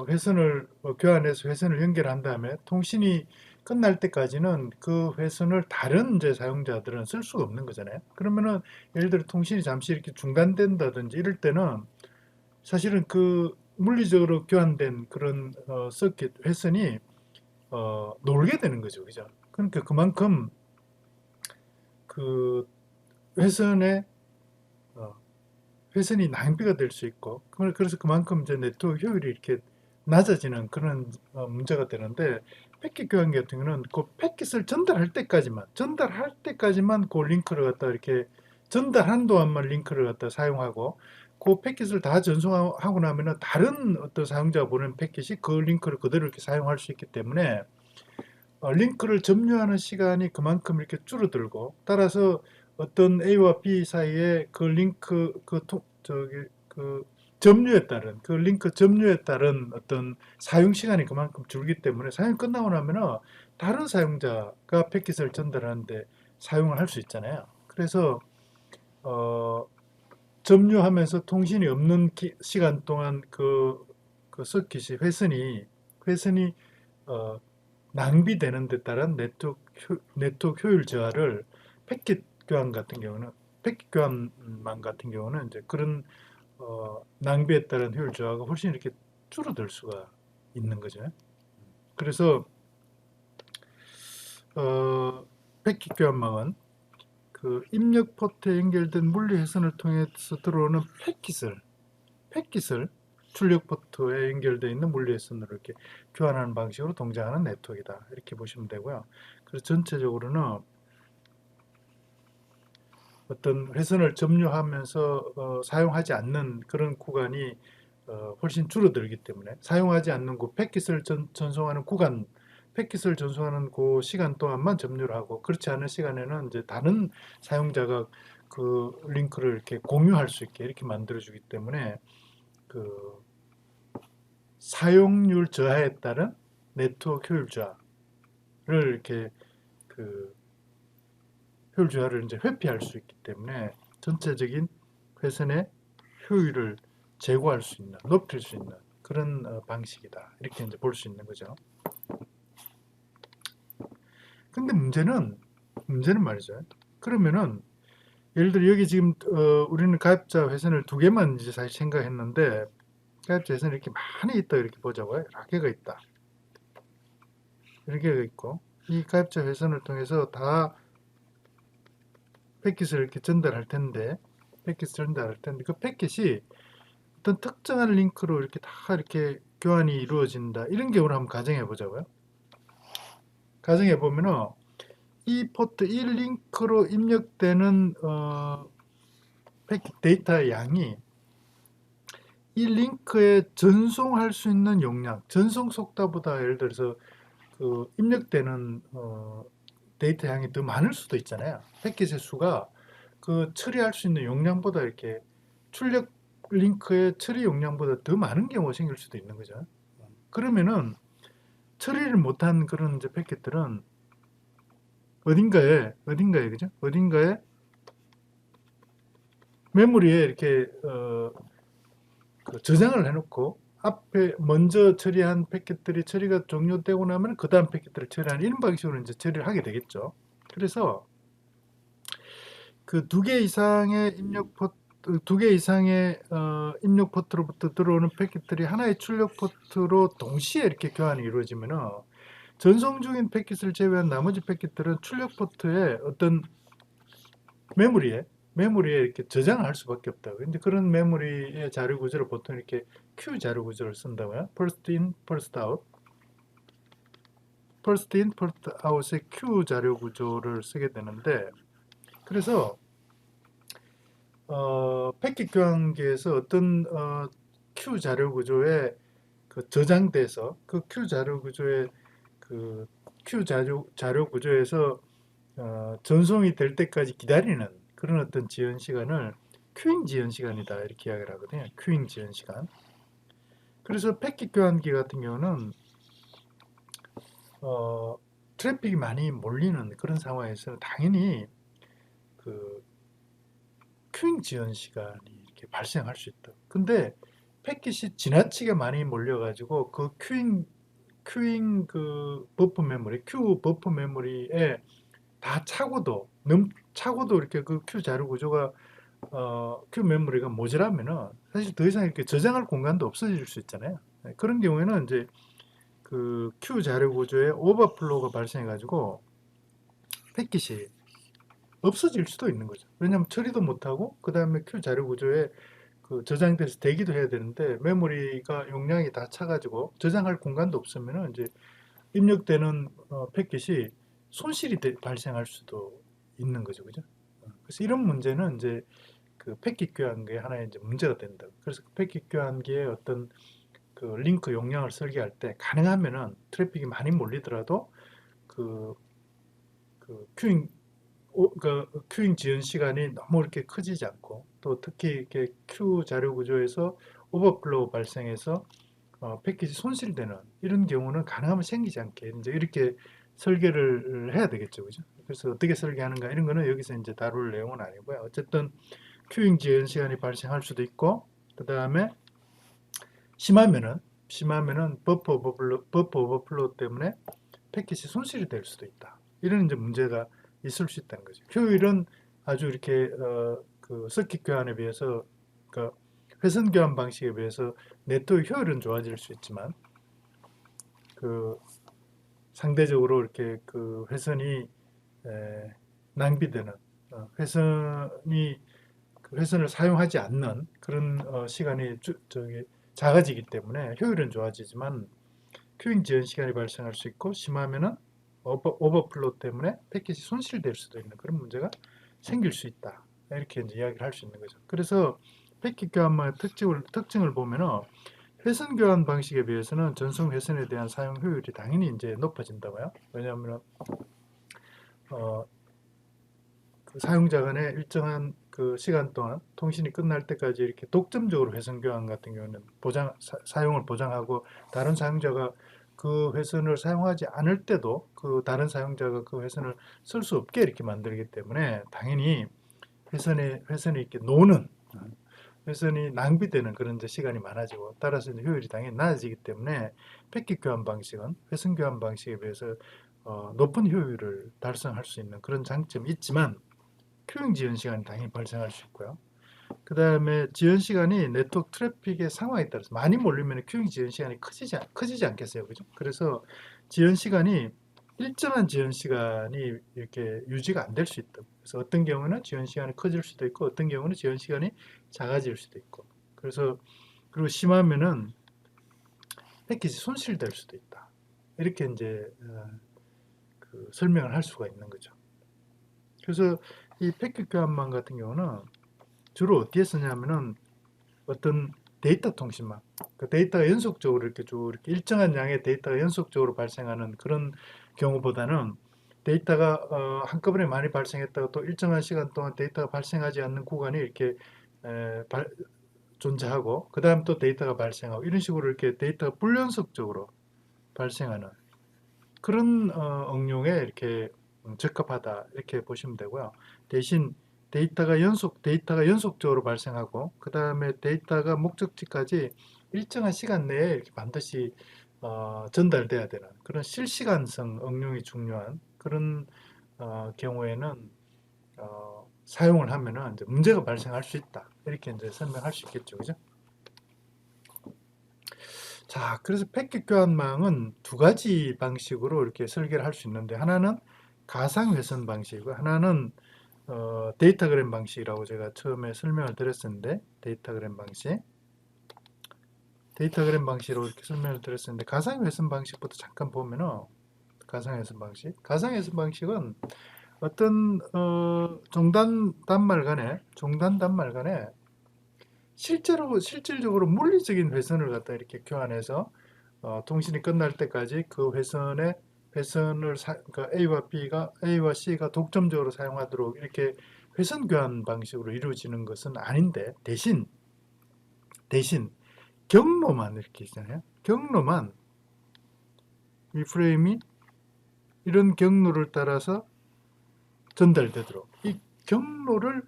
회선을 교환해서 회선을 연결한 다음에 통신이 끝날 때까지는 그 회선을 다른 이제 사용자들은 쓸 수가 없는 거잖아요. 그러면은 예를 들어 통신이 잠시 이렇게 중단된다든지 이럴 때는 사실은 그 물리적으로 교환된 그런 서킷 회선이 놀게 되는 거죠, 그죠? 그러니까 그만큼 그 회선의 어, 회선이 낭비가 될 수 있고 그래서 그만큼 이제 네트워크 효율이 이렇게 낮아지는 그런 문제가 되는데 패킷 교환 같은 경우는 그 패킷을 전달할 때까지만 그 링크를 갖다 이렇게 전달한 동안만 링크를 갖다 사용하고 그 패킷을 다 전송하고 나면은 다른 어떤 사용자가 보낸 패킷이 그 링크를 그대로 이렇게 사용할 수 있기 때문에 링크를 점유하는 시간이 그만큼 이렇게 줄어들고 따라서 어떤 A와 B 사이에 그 링크 그 점유에 따른 그 링크 점유에 따른 어떤 사용 시간이 그만큼 줄기 때문에 사용 끝나고 나면은 다른 사용자가 패킷을 전달하는데 사용을 할 수 있잖아요. 그래서 어, 점유하면서 통신이 없는 시간 동안 그 그 서킷이 회선이 어, 낭비되는 데 따른 네트워크 효율 저하를 패킷 교환 같은 경우는 패킷 교환망 같은 경우는 이제 그런 낭비에 따른 효율 저하가 훨씬 이렇게 줄어들 수가 있는 거죠. 그래서 패킷 교환망은 그 입력 포트에 연결된 물리 회선을 통해서 들어오는 패킷을 출력 포트에 연결되어 있는 물리 회선으로 이렇게 교환하는 방식으로 동작하는 네트워크이다. 이렇게 보시면 되고요. 그래서 전체적으로는 어떤 회선을 점유하면서 사용하지 않는 그런 구간이 훨씬 줄어들기 때문에 사용하지 않는 패킷을 전송하는 구간, 패킷을 전송하는 그 시간 동안만 점유를 하고 그렇지 않은 시간에는 이제 다른 사용자가 그 링크를 이렇게 공유할 수 있게 이렇게 만들어주기 때문에 그 사용률 저하에 따른 네트워크 효율 저하를 이렇게 그 효율 저하를 이제 회피할 수 있기 때문에 전체적인 회선의 효율을 제고할 수 있는, 높일 수 있는 그런 방식이다. 이렇게 이제 볼 수 있는 거죠. 근데 문제는 말이죠. 그러면은 예를 들어 여기 지금 우리는 가입자 회선을 두 개만 이제 사실 생각했는데 가입자 회선이 이렇게 많이 있다 이렇게 보자고요. 여러 개가 있다. 여러 개가 있고 이 가입자 회선을 통해서 다 패킷을 이렇게 전달할 텐데 그 패킷이 어떤 특정한 링크로 이렇게 다 이렇게 교환이 이루어진다. 이런 경우를 한번 가정해 보자고요. 가정해 보면은 이 포트 1 링크로 입력되는 패킷 데이터의 양이 이 링크에 전송할 수 있는 용량, 전송 속도보다 예를 들어서 그 입력되는 데이터 양이 더 많을 수도 있잖아요. 패킷의 수가 그 처리할 수 있는 용량보다 이렇게 출력 링크의 처리 용량보다 더 많은 경우가 생길 수도 있는 거죠. 그러면은 처리를 못한 그런 이제 패킷들은 어딘가에 그죠? 어딘가에 메모리에 이렇게 그 저장을 해놓고 앞에 먼저 처리한 패킷들이 처리가 종료되고 나면 그 다음 패킷들을 처리하는 이런 방식으로 이제 처리를 하게 되겠죠. 그래서 그 두 개 이상의 입력 포트로부터 들어오는 패킷들이 하나의 출력 포트로 동시에 이렇게 교환이 이루어지면은 전송 중인 패킷을 제외한 나머지 패킷들은 출력 포트에 어떤 메모리에 이렇게 저장을 할 수밖에 없다고. 근데 그런 메모리의 자료 구조를 보통 이렇게 Q 자료 구조를 쓴다고요. First in, first out. First in, first out의 Q 자료 구조를 쓰게 되는데, 그래서 패킷 교환기에서 어떤 Q 자료 구조에 그 저장돼서 그 Q 자료 구조에 그 Q 자료 구조에서 전송이 될 때까지 기다리는 그런 어떤 지연 시간을 큐잉 지연 시간이다 이렇게 이야기를 하거든요. 큐잉 지연 시간. 그래서 패킷 교환기 같은 경우는 트래픽이 많이 몰리는 그런 상황에서 당연히 그 큐잉 지연 시간이 이렇게 발생할 수 있다. 근데 패킷이 지나치게 많이 몰려가지고 그 큐잉 그 버퍼 메모리, 큐 버퍼 메모리에 다 차고도 이렇게 그 큐 자료 구조가 큐 메모리가 모자라면은 사실 더 이상 이렇게 저장할 공간도 없어질 수 있잖아요. 네, 그런 경우에는 이제 그 큐 자료 구조에 오버플로우가 발생해 가지고 패킷이 없어질 수도 있는 거죠. 왜냐하면 처리도 못하고 그 다음에 큐 자료 구조에 그 저장돼서 대기도 해야 되는데 메모리가 용량이 다 차가지고 저장할 공간도 없으면은 이제 입력되는 패킷이 손실이 발생할 수도 있는 거죠, 그죠? 그래서 이런 문제는 이제 그 패킷 교환기의 하나의 이제 문제가 된다. 그래서 그 패킷 교환기의 어떤 그 링크 용량을 설계할 때 가능하면은 트래픽이 많이 몰리더라도 그, 그 큐잉 지연 시간이 너무 이렇게 커지지 않고 또 특히 이렇게 큐 자료 구조에서 오버플로우 발생해서 패킷이 손실되는 이런 경우는 가능하면 생기지 않게 이제 이렇게 설계를 해야 되겠죠, 그죠? 그래서 어떻게 설계하는가 이런 거는 여기서 이제 다룰 내용은 아니고요. 어쨌든 큐잉 지연 시간이 발생할 수도 있고 그 다음에 심하면은 심하면은 버퍼 오버플로 때문에 패킷이 손실이 될 수도 있다. 이런 이제 문제가 있을 수 있다는 거죠. 효율은 아주 이렇게 그 서킷 교환에 비해서 그 회선 교환 방식에 비해서 네트워크 효율은 좋아질 수 있지만 그 상대적으로 이렇게 그 회선이 낭비되는 회선이 그 회선을 사용하지 않는 그런 시간이 저기 작아지기 때문에 효율은 좋아지지만 큐잉 지연 시간이 발생할 수 있고 심하면은 오버플로 때문에 패킷이 손실될 수도 있는 그런 문제가 생길 수 있다. 이렇게 이제 이야기를 할 수 있는 거죠. 그래서 패킷 교환망의 특징을 보면은 회선 교환 방식에 비해서는 전송 회선에 대한 사용 효율이 당연히 이제 높아진다고요. 왜냐하면 그 사용자 간의 일정한 그 시간 동안 통신이 끝날 때까지 이렇게 독점적으로 회선 교환 같은 경우는 사용을 보장하고 다른 사용자가 그 회선을 사용하지 않을 때도 그 다른 사용자가 그 회선을 쓸 수 없게 이렇게 만들기 때문에 당연히 회선이 이렇게 노는 회선이 낭비되는 그런 이제 시간이 많아지고 따라서 이제 효율이 당연히 낮아지기 때문에 패킷 교환 방식은 회선 교환 방식에 비해서 높은 효율을 달성할 수 있는 그런 장점이 있지만 큐잉 지연 시간이 당연히 발생할 수 있고요. 그 다음에 지연 시간이 네트워크 트래픽의 상황에 따라서 많이 몰리면 큐잉 지연 시간이 커지지 않겠어요, 그죠? 그래서 지연 시간이 일정한 지연 시간이 이렇게 유지가 안 될 수 있다. 그래서 어떤 경우는 지연 시간이 커질 수도 있고, 어떤 경우는 지연 시간이 작아질 수도 있고. 그래서 그리고 심하면은 패키지 손실될 수도 있다. 이렇게 이제 그 설명을 할 수가 있는 거죠. 그래서 이 패킷 교환망 같은 경우는 주로 어디에 쓰냐면은 어떤 데이터 통신망, 그 데이터가 연속적으로 이렇게 쭉 이렇게 일정한 양의 데이터가 연속적으로 발생하는 그런 경우보다는 데이터가 한꺼번에 많이 발생했다가 또 일정한 시간 동안 데이터가 발생하지 않는 구간이 이렇게 에, 존재하고 그 다음 또 데이터가 발생하고 이런 식으로 이렇게 데이터가 불연속적으로 발생하는 그런 응용에 이렇게 적합하다 이렇게 보시면 되고요. 대신 데이터가 연속적으로 발생하고 그 다음에 데이터가 목적지까지 일정한 시간 내에 이렇게 반드시 전달돼야 되는 그런 실시간성 응용이 중요한 그런 경우에는 사용을 하면은 이제 문제가 발생할 수 있다 이렇게 이제 설명할 수 있겠죠, 그죠? 자, 그래서 패킷 교환망은 두 가지 방식으로 이렇게 설계를 할 수 있는데 하나는 가상 회선 방식이고 하나는 데이터그램 방식이라고 제가 처음에 설명을 드렸었는데 데이터그램 방식으로 이렇게 설명을 드렸었는데 가상 회선 방식부터 잠깐 보면은 가상 회선 방식은 어떤 종단 단말 간에 실질적으로 물리적인 회선을 갖다 이렇게 교환해서 통신이 끝날 때까지 그 회선을 그러니까 A와 C가 독점적으로 사용하도록 이렇게 회선 교환 방식으로 이루어지는 것은 아닌데 대신 경로만 이렇게 있잖아요. 경로만 이 프레임이 이런 경로를 따라서 전달되도록 이 경로를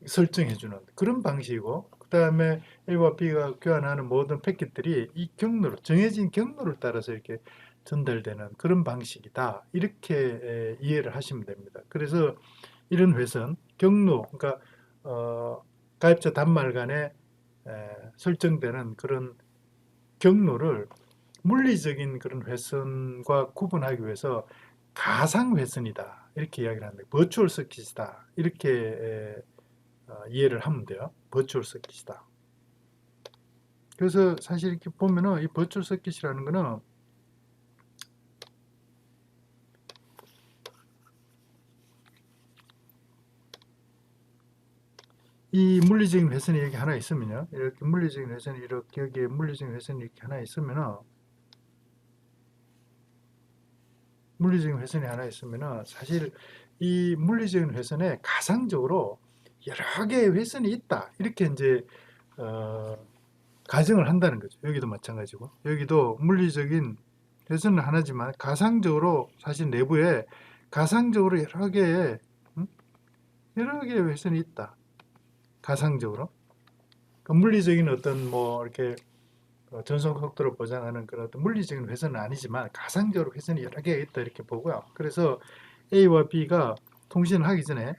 설정해주는 그런 방식이고 그 다음에 A와 B가 교환하는 모든 패킷들이 이 정해진 경로를 따라서 이렇게 전달되는 그런 방식이다. 이렇게 이해를 하시면 됩니다. 그래서 이런 회선, 그러니까 가입자 단말 간에 설정되는 그런 경로를 물리적인 그런 회선과 구분하기 위해서 가상 회선이다. 이렇게 이야기를 하는데 버추얼 서킷이다. 이렇게 이해를 하면 돼요. 버추얼 서킷이다. 그래서 사실 이렇게 보면은 이 버추얼 서킷이라는 거는 이 물리적인 회선이 이렇게 하나 있으면요. 이렇게 물리적인 회선이 이렇게 여기에 물리적인 회선이 이렇게 하나 있으면은 사실 이 물리적인 회선에 가상적으로 여러 개의 회선이 있다. 이렇게 이제 어, 가정을 한다는 거죠. 여기도 마찬가지고 여기도 물리적인 회선은 하나지만 가상적으로 사실 내부에 가상적으로 여러 개의 회선이 있다. 가상적으로. 그러니까 물리적인 어떤 뭐 이렇게 전송 속도를 보장하는 그런 어떤 물리적인 회선은 아니지만 가상적으로 회선이 여러 개가 있다 이렇게 보고요. 그래서 A와 B가 통신을 하기 전에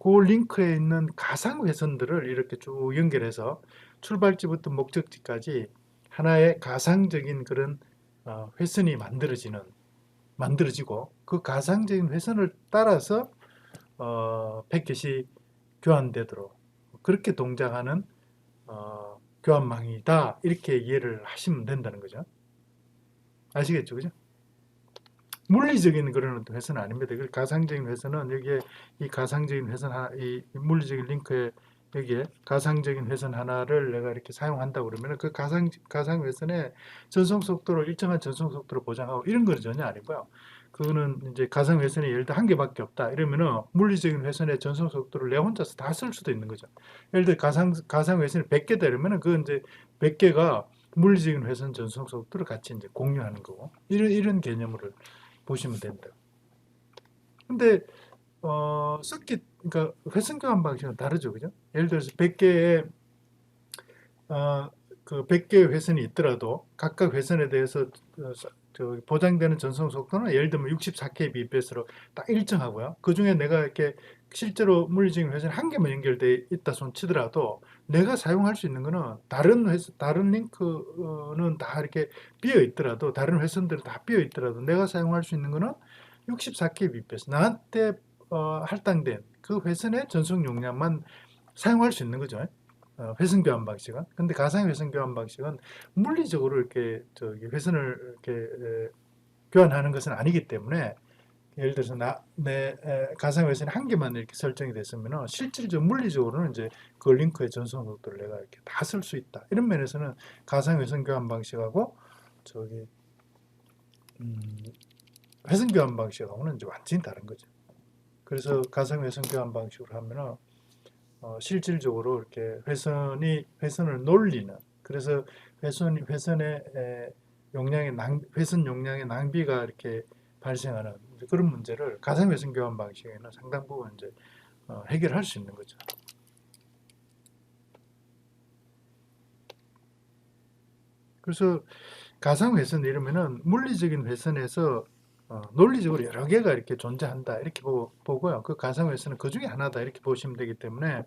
그 링크에 있는 가상 회선들을 이렇게 쭉 연결해서 출발지부터 목적지까지 하나의 가상적인 그런 회선이 만들어지고 그 가상적인 회선을 따라서 패킷이 교환되도록 그렇게 동작하는 교환망이다 이렇게 이해를 하시면 된다는 거죠. 아시겠죠, 그죠? 물리적인 그런 어떤 회선은 아닙니다. 그 가상적인 회선은 여기에 이 가상적인 회선 하나, 이 물리적인 링크에 여기에 가상적인 회선 하나를 내가 이렇게 사용한다 그러면 그 가상 회선의 전송 속도를 일정한 전송 속도로 보장하고 이런 건 전혀 아니고요. 그거는 이제 가상 회선이 예를 들어 한 개밖에 없다 이러면은 물리적인 회선의 전송 속도를 내 혼자서 다 쓸 수도 있는 거죠. 예를 들어 가상 회선이 100개다 이러면은 그 이제 100개가 물리적인 회선 전송 속도를 같이 이제 공유하는 거고 이런 개념으로 보시면 된다. 근데 서킷 그러니까 회선 교환 방식은 다르죠, 그죠? 예를 들어서 100개의 어, 그 100개의 회선이 있더라도 각각 회선에 대해서 보장되는 전송 속도는 예를 들면 64kbps로 딱 일정하고요. 그 중에 내가 이렇게 실제로 물리적인 회선이 한 개만 연결돼 있다 손 치더라도 내가 사용할 수 있는 거는 다른 링크는 다 이렇게 비어 있더라도 다른 회선들은 다 비어 있더라도 내가 사용할 수 있는 거는 64kbps 나한테 할당된 그 회선의 전송 용량만 사용할 수 있는 거죠. 회선 교환 방식은. 근데 가상 회선 교환 방식은 물리적으로 이렇게 회선을 이렇게 교환하는 것은 아니기 때문에 예를 들어서 내 가상 회선이 한 개만 이렇게 설정이 됐으면 실질적 물리적으로는 이제 그 링크의 전송 속도를 내가 이렇게 다 쓸 수 있다. 이런 면에서는 가상 회선 교환 방식하고 저기 음, 회선 교환 방식하고는 이제 완전히 다른 거죠. 그래서 가상 회선 교환 방식으로 하면은 실질적으로 이렇게 회선을 놀리는 그래서 회선의 회선 용량의 낭비가 이렇게 발생하는 그런 문제를 가상 회선 교환 방식에는 상당 부분 이제 해결할 수 있는 거죠. 그래서 가상 회선 이러면은 물리적인 회선에서 논리적으로 여러 개가 이렇게 존재한다 이렇게 보고요. 그 가상 회선은 그 중에 하나다 이렇게 보시면 되기 때문에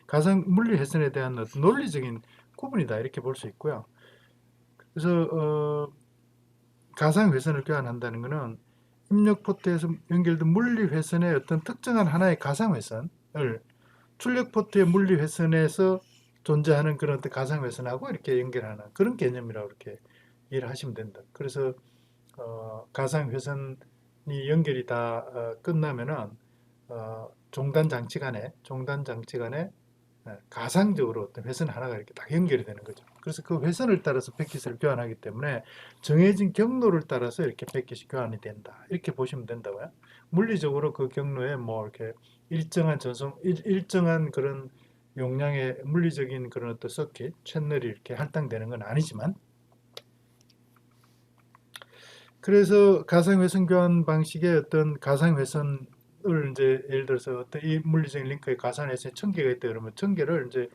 가상 물리 회선에 대한 어떤 논리적인 구분이다 이렇게 볼 수 있고요. 그래서 가상 회선을 교환한다는 것은 입력 포트에서 연결된 물리 회선의 어떤 특정한 하나의 가상 회선을 출력 포트의 물리 회선에서 존재하는 그런 어떤 가상 회선하고 이렇게 연결하는 그런 개념이라고 이렇게 이해를 하시면 된다. 그래서 가상 회선이 연결이 다 끝나면은 종단 장치 간에 가상적으로 어떤 회선 하나가 이렇게 딱 연결이 되는 거죠. 그래서 그 회선을 따라서 패킷을 교환하기 때문에 정해진 경로를 따라서 이렇게 패킷이 교환이 된다. 이렇게 보시면 된다고요. 물리적으로 그 경로에 뭐 이렇게 일정한 그런 용량의 물리적인 그런 어떤 서킷, 채널이 이렇게 할당되는 건 아니지만 그래서 가상회선 교환 방식의 어떤 가상회선을 이제 예를 들어서 어떤 이 물리적인 링크에 가상회선이 1000개가 있다 그러면 1000개를 이제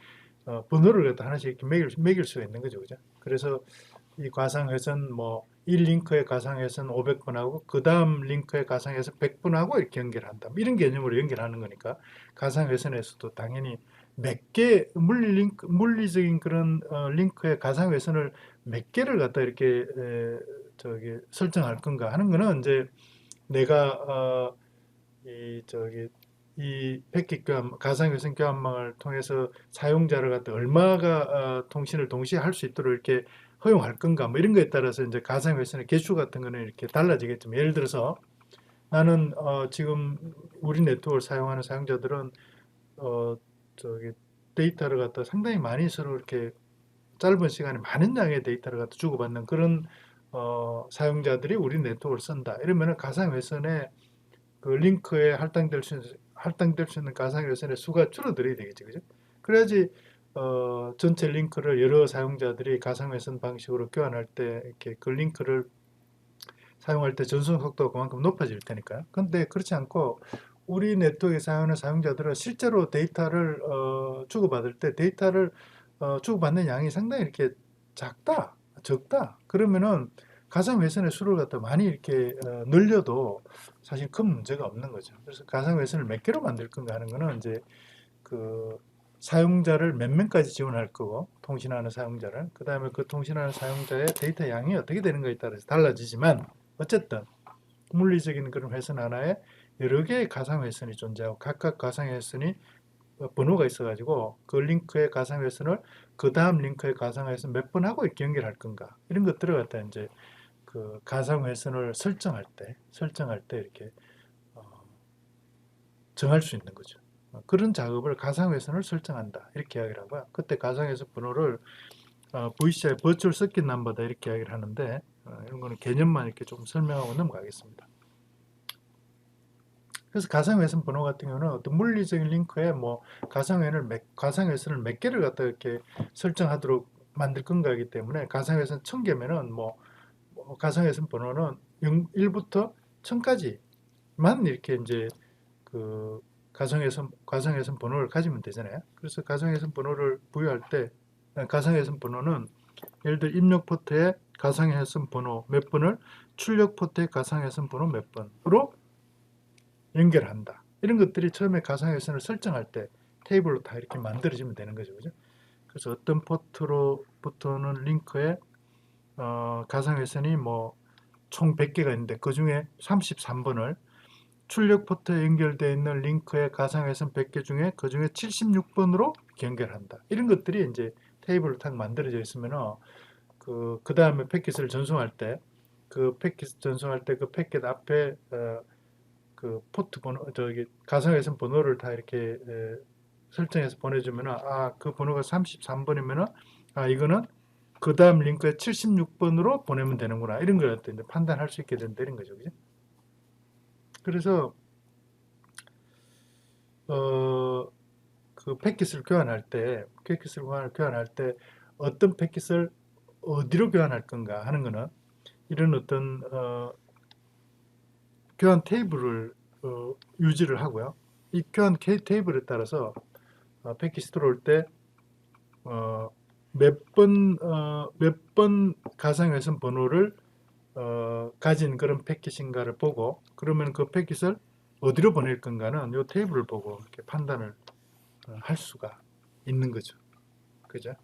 번호를 갖다 하나씩 이렇게 매길 수가 있는 거죠. 그죠? 그래서 이 가상회선 뭐 1링크의 가상회선 500번하고 그 다음 링크의 가상회선 100번하고 이렇게 연결한다. 이런 개념으로 연결하는 거니까 가상회선에서도 당연히 몇 개 물리적인 그런 링크의 가상회선을 몇 개를 갖다 이렇게 설정할 건가 하는 거는 이제 내가 이 패킷 교환, 가상회선 교환망을 통해서 사용자를 갖다 얼마가 통신을 동시에 할 수 있도록 이렇게 허용할 건가 뭐 이런 거에 따라서 이제 가상회선의 개수 같은 거는 이렇게 달라지겠지만 예를 들어서 나는 지금 우리 네트워크를 사용하는 사용자들은 어, 저기 데이터를 갖다 상당히 많이 서로 이렇게 짧은 시간에 많은 양의 데이터를 갖다 주고받는 그런 사용자들이 우리 네트워크를 쓴다. 이러면은 가상회선의 그 링크에 할당될 수 있는 가상회선의 수가 줄어들어야 되겠지, 그죠? 그래야지 전체 링크를 여러 사용자들이 가상회선 방식으로 교환할 때 이렇게 그 링크를 사용할 때 전송 속도가 그만큼 높아질 테니까요. 근데 그렇지 않고 우리 네트워크에 사용하는 사용자들은 실제로 데이터를 주고받을 때 데이터를 주고받는 양이 상당히 이렇게 작다, 적다. 그러면은 가상회선의 수를 갖다 많이 이렇게 늘려도 사실 큰 문제가 없는 거죠. 그래서 가상회선을 몇 개로 만들 건가 하는 거는 이제 그 사용자를 몇 명까지 지원할 거고, 통신하는 사용자를, 그 다음에 그 통신하는 사용자의 데이터 양이 어떻게 되는가에 따라서 달라지지만, 어쨌든 물리적인 그런 회선 하나에 여러 개의 가상회선이 존재하고, 각각 가상회선이 번호가 있어가지고 그 링크의 가상회선을 그 다음 링크의 가상회선 몇 번 하고 이렇게 연결할 건가, 이런 것들을 갖다 이제 그 가상회선을 설정할 때 이렇게 어, 정할 수 있는 거죠. 그런 작업을 가상회선을 설정한다, 이렇게 이야기를 하고요. 그때 가상회선 번호를 VCI 버추얼 서킷 넘버다, 이렇게 이야기를 하는데, 이런 거는 개념만 이렇게 좀 설명하고 넘어가겠습니다. 그래서 가상회선 번호 같은 경우는 어떤 물리적인 링크에 뭐 가상회선을 몇 개를 갖다 이렇게 설정하도록 만들 건가이기 때문에, 가상회선 1000개면은 가상회선 번호는 1부터 1000까지만 이렇게 이제 그 가상회선 번호를 가지면 되잖아요. 그래서 가상회선 번호를 부여할 때, 가상회선 번호는 예를 들어 입력 포트에 가상회선 번호 몇 번을, 출력 포트에 가상회선 번호 몇 번으로 연결한다. 이런 것들이 처음에 가상회선을 설정할 때 테이블로 다 이렇게 만들어지면 되는 거죠. 그죠? 그래서 어떤 포트로부터는 링크에 가상회선이 뭐 총 100개가 있는데 그 중에 33번을 출력 포트에 연결되어 있는 링크의 가상회선 100개 중에 그 중에 76번으로 연결한다. 이런 것들이 이제 테이블로 딱 만들어져 있으면 그 다음에 패킷을 전송할 때, 그 패킷 앞에 그 포트 번호, 저기 가상회선 번호를 다 이렇게 설정해서 보내주면은, 그 번호가 33번이면은, 이거는 그 다음 링크에 76번으로 보내면 되는구나, 이런 걸 이제 판단할 수 있게 된다는 거죠. 그죠? 그래서 그 패킷을 교환할 때 어떤 패킷을 어디로 교환할 건가 하는 거는, 이런 어떤 교환 테이블을 유지를 하고요. 이 교환 테이블에 따라서 패킷이 들어올 때 몇 번 가상회선 번호를 가진 그런 패킷인가를 보고, 그러면 그 패킷을 어디로 보낼 건가는 이 테이블을 보고 이렇게 판단을 할 수가 있는 거죠. 그죠?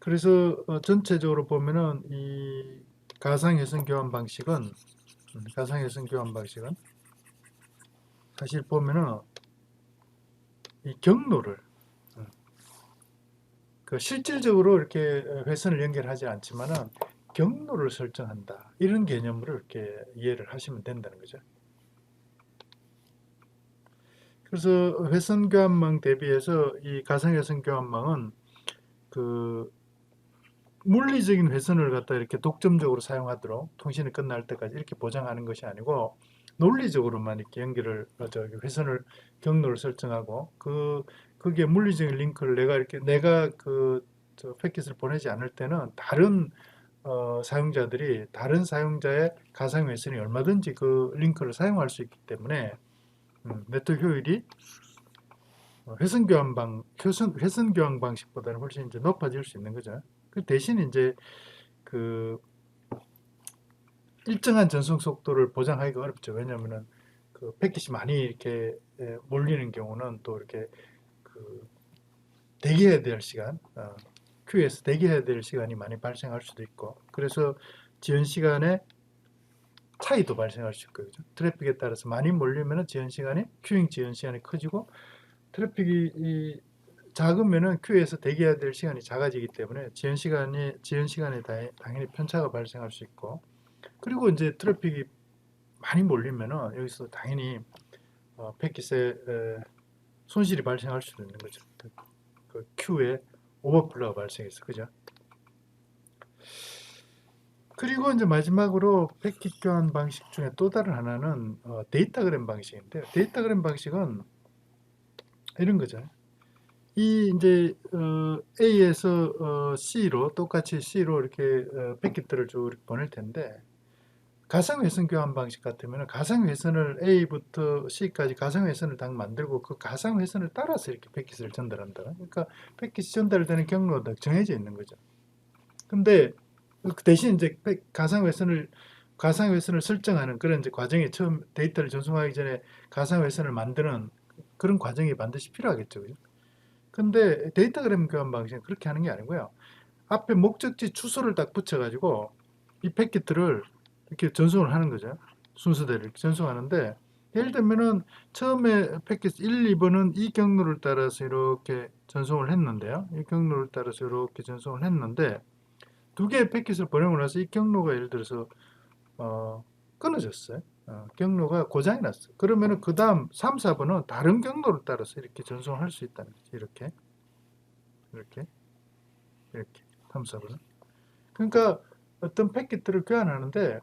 그래서 전체적으로 보면은 이 가상회선 교환 방식은 사실 보면은 이 경로를 그 실질적으로 이렇게 회선을 연결하지 않지만은 경로를 설정한다, 이런 개념으로 이렇게 이해를 하시면 된다는 거죠. 그래서 회선 교환망 대비해서 이 가상회선 교환망은 그 물리적인 회선을 갖다 이렇게 독점적으로 사용하도록 통신이 끝날 때까지 이렇게 보장하는 것이 아니고, 논리적으로만 이렇게 회선을 경로를 설정하고, 그게 물리적인 링크를 내가 패킷을 보내지 않을 때는 다른 사용자들이 다른 사용자의 가상 회선이 얼마든지 그 링크를 사용할 수 있기 때문에 네트워크 효율이 회선 교환 방식보다는 훨씬 이제 높아질 수 있는 거죠. 그 대신 이제 그 일정한 전송 속도를 보장하기가 어렵죠. 왜냐하면은 그 패킷이 많이 이렇게 몰리는 경우는 또 이렇게 그 대기해야 될 시간, 큐에서 대기해야 될 시간이 많이 발생할 수도 있고, 그래서 지연 시간에 차이도 발생할 수 있고요. 그죠? 트래픽에 따라서 많이 몰리면 큐잉 지연 시간이 커지고, 트래픽이 작으면은 큐에서 대기해야 될 시간이 작아지기 때문에 지연 시간에 당연히 편차가 발생할 수 있고, 그리고 이제 트래픽이 많이 몰리면은 여기서 당연히 패킷에 손실이 발생할 수도 있는 거죠. 그 큐에 오버플로가 발생해서, 그죠? 그리고 이제 마지막으로 패킷 교환 방식 중에 또 다른 하나는 데이터그램 방식인데요. 데이터그램 방식은 이런 거죠. 이 이제 A에서 C로 똑같이 C로 이렇게 패킷들을 쭉 보낼 텐데, 가상회선 교환 방식 같으면 가상회선을 A부터 C까지 가상회선을 딱 만들고 그 가상회선을 따라서 이렇게 패킷을 전달한다. 그러니까 패킷이 전달되는 경로가 정해져 있는 거죠. 근데 그 대신 이제 가상회선을 설정하는 그런 이제 과정이 처음 데이터를 전송하기 전에 가상회선을 만드는 그런 과정이 반드시 필요하겠죠. 그죠? 근데 데이터그램 교환 방식은 그렇게 하는 게 아니고요. 앞에 목적지 주소를 딱 붙여가지고 이 패킷들을 이렇게 전송을 하는 거죠. 순서대로 이렇게 전송하는데 예를 들면은 처음에 패킷 1, 2번은 이 경로를 따라서 이렇게 전송을 했는데요. 이 경로를 따라서 이렇게 전송을 했는데 두 개의 패킷을 보내고 나서 이 경로가 예를 들어서 어, 끊어졌어요. 경로가 고장이 났어요. 그러면은 그 다음 3, 4번은 다른 경로를 따라서 이렇게 전송할 수 있다는 거죠. 이렇게, 이렇게, 이렇게. 3, 4번은. 그러니까 어떤 패킷들을 교환하는데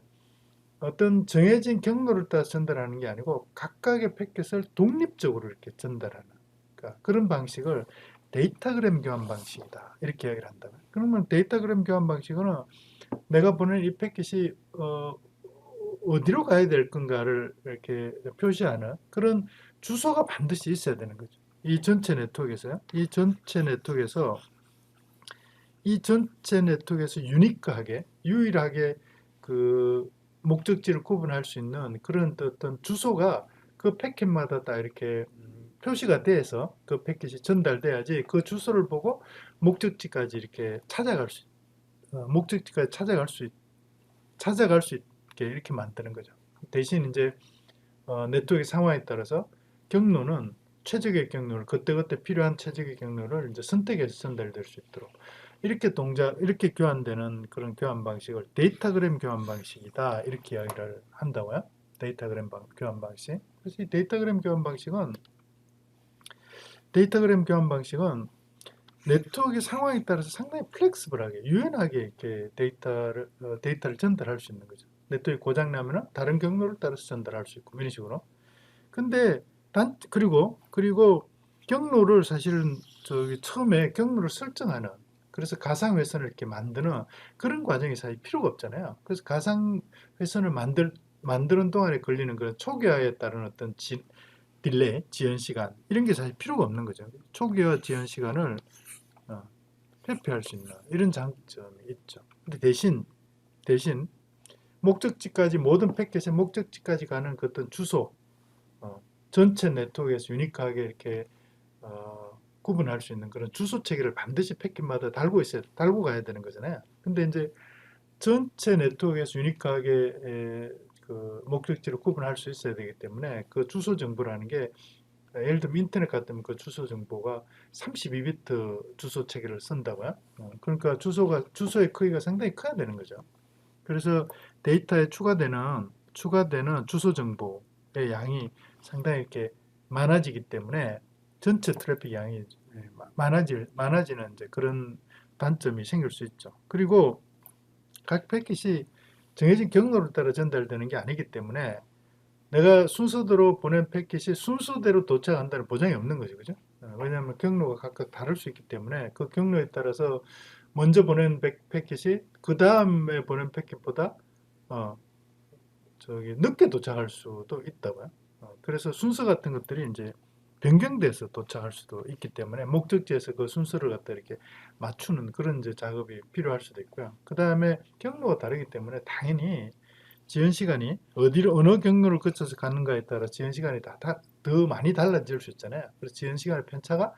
어떤 정해진 경로를 따라 전달하는 게 아니고 각각의 패킷을 독립적으로 이렇게 전달하는 그러니까 그런 방식을 데이터그램 교환 방식이다. 이렇게 이야기를 한다. 그러면 데이터그램 교환 방식은 내가 보낸 이 패킷이 어디로 가야 될 건가를 이렇게 표시하는 그런 주소가 반드시 있어야 되는 거죠. 이 전체 네트워크에서요. 이 전체 네트워크에서 유일하게 그 목적지를 구분할 수 있는 그런 어떤 주소가 그 패킷마다 다 이렇게 표시가 돼서 그 패킷이 전달돼야지 그 주소를 보고 목적지까지 이렇게 목적지까지 찾아갈 수 있게 이렇게 만드는 거죠. 대신 이제 네트워크 상황에 따라서 경로는 최적의 경로를 그때그때 필요한 최적의 경로를 이제 선택해서 전달될 수 있도록 이렇게 교환되는 그런 교환 방식을 데이터그램 교환 방식이다 이렇게 이야기를 한다고요. 교환 방식. 그래서 이 데이터그램 교환 방식은 네트워크 상황에 따라서 상당히 플렉스블하게 유연하게 이렇게 데이터를 전달할 수 있는 거죠. 네트워크 고장 나면은 다른 경로를 따라서 전달할 수 있고 이런 식으로. 근데 그리고 경로를 사실은 저기 처음에 경로를 설정하는 그래서 가상 회선을 이렇게 만드는 그런 과정이 사실 필요가 없잖아요. 그래서 가상 회선을 만드는 동안에 걸리는 그런 초기화에 따른 어떤 딜레이, 지연 시간 이런 게 사실 필요가 없는 거죠. 초기화 지연 시간을 어, 회피할 수 있는 이런 장점이 있죠. 근데 대신 목적지까지 모든 패킷의 목적지까지 가는 그 어떤 주소 어, 전체 네트워크에서 유니크하게 이렇게 구분할 수 있는 그런 주소 체계를 반드시 패킷마다 달고 가야 되는 거잖아요. 근데 이제 전체 네트워크에서 유니크하게 그 목적지를 구분할 수 있어야 되기 때문에 그 주소 정보라는 게 예를 들면 인터넷 같으면 그 주소 정보가 32비트 주소 체계를 쓴다고요. 그러니까 주소의 크기가 상당히 커야 되는 거죠. 그래서 데이터에 추가되는 주소 정보의 양이 상당히 이렇게 많아지기 때문에 전체 트래픽 양이 많아지는 이제 그런 단점이 생길 수 있죠. 그리고 각 패킷이 정해진 경로를 따라 전달되는 게 아니기 때문에 내가 순서대로 보낸 패킷이 순서대로 도착한다는 보장이 없는 거죠. 그죠? 왜냐하면 경로가 각각 다를 수 있기 때문에 그 경로에 따라서 먼저 보낸 패킷이 그 다음에 보낸 패킷보다 어, 늦게 도착할 수도 있다고요. 그래서 순서 같은 것들이 이제 변경돼서 도착할 수도 있기 때문에 목적지에서 그 순서를 갖다 이렇게 맞추는 그런 이제 작업이 필요할 수도 있고요. 그 다음에 경로가 다르기 때문에 당연히 지연 시간이 어느 경로를 거쳐서 가는가에 따라 지연 시간이 더 많이 달라질 수 있잖아요. 그래서 지연 시간의 편차가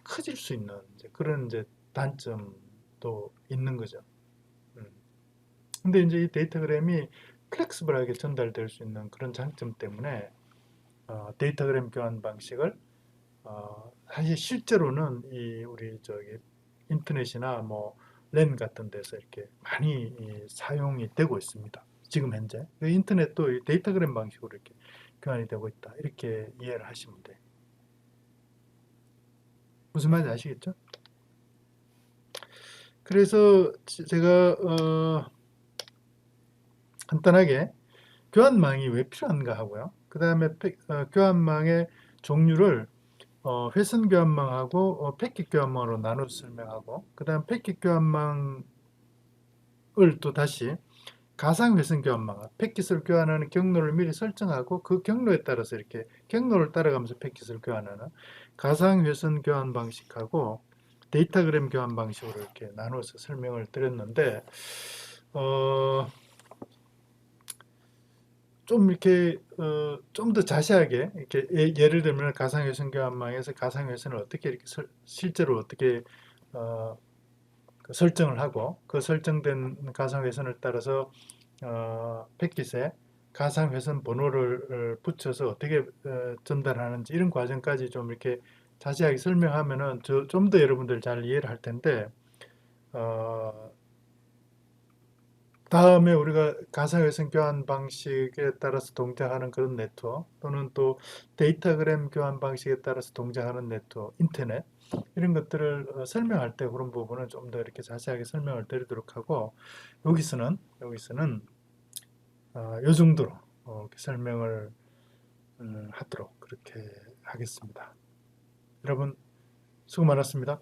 커질 수 있는 이제 그런 이제 단점도 있는 거죠. 음. 근데 이제 이 데이터그램이 플렉스블하게 전달될 수 있는 그런 장점 때문에 데이터그램 교환 방식을 사실 실제로는 이 우리 저기 인터넷이나 뭐 랜 같은 데서 이렇게 많이 사용이 되고 있습니다. 지금 현재 그 인터넷도 이 데이터그램 방식으로 이렇게 교환이 되고 있다. 이렇게 이해를 하시면 돼요. 무슨 말인지 아시겠죠? 그래서 제가 간단하게 교환망이 왜 필요한가 하고요. 그 다음에 교환망의 종류를 회선 교환망하고 패킷 교환망으로 나눠서 설명하고 그 다음 패킷 교환망을 또 다시 가상 회선 교환망, 패킷을 교환하는 경로를 미리 설정하고 그 경로에 따라서 이렇게 경로를 따라가면서 패킷을 교환하는 가상 회선 교환 방식하고 데이터그램 교환 방식으로 이렇게 나눠서 설명을 드렸는데, 좀 이렇게 좀 더 자세하게 이렇게 예를 들면 가상회선 교환망에서 가상회선을 어떻게 이렇게 실제로 어떻게 어, 그 설정을 하고 그 설정된 가상회선을 따라서 패킷에 가상회선 번호를 붙여서 어떻게 전달하는지 이런 과정까지 좀 이렇게 자세하게 설명하면은 좀 더 여러분들 잘 이해를 할 텐데, 어, 다음에 우리가 가상회선 교환 방식에 따라서 동작하는 그런 네트워크 또는 또 데이터그램 교환 방식에 따라서 동작하는 네트워크, 인터넷 이런 것들을 설명할 때 그런 부분은 좀 더 이렇게 자세하게 설명을 드리도록 하고, 여기서는 이 정도로 이렇게 설명을 하도록 그렇게 하겠습니다. 여러분 수고 많았습니다.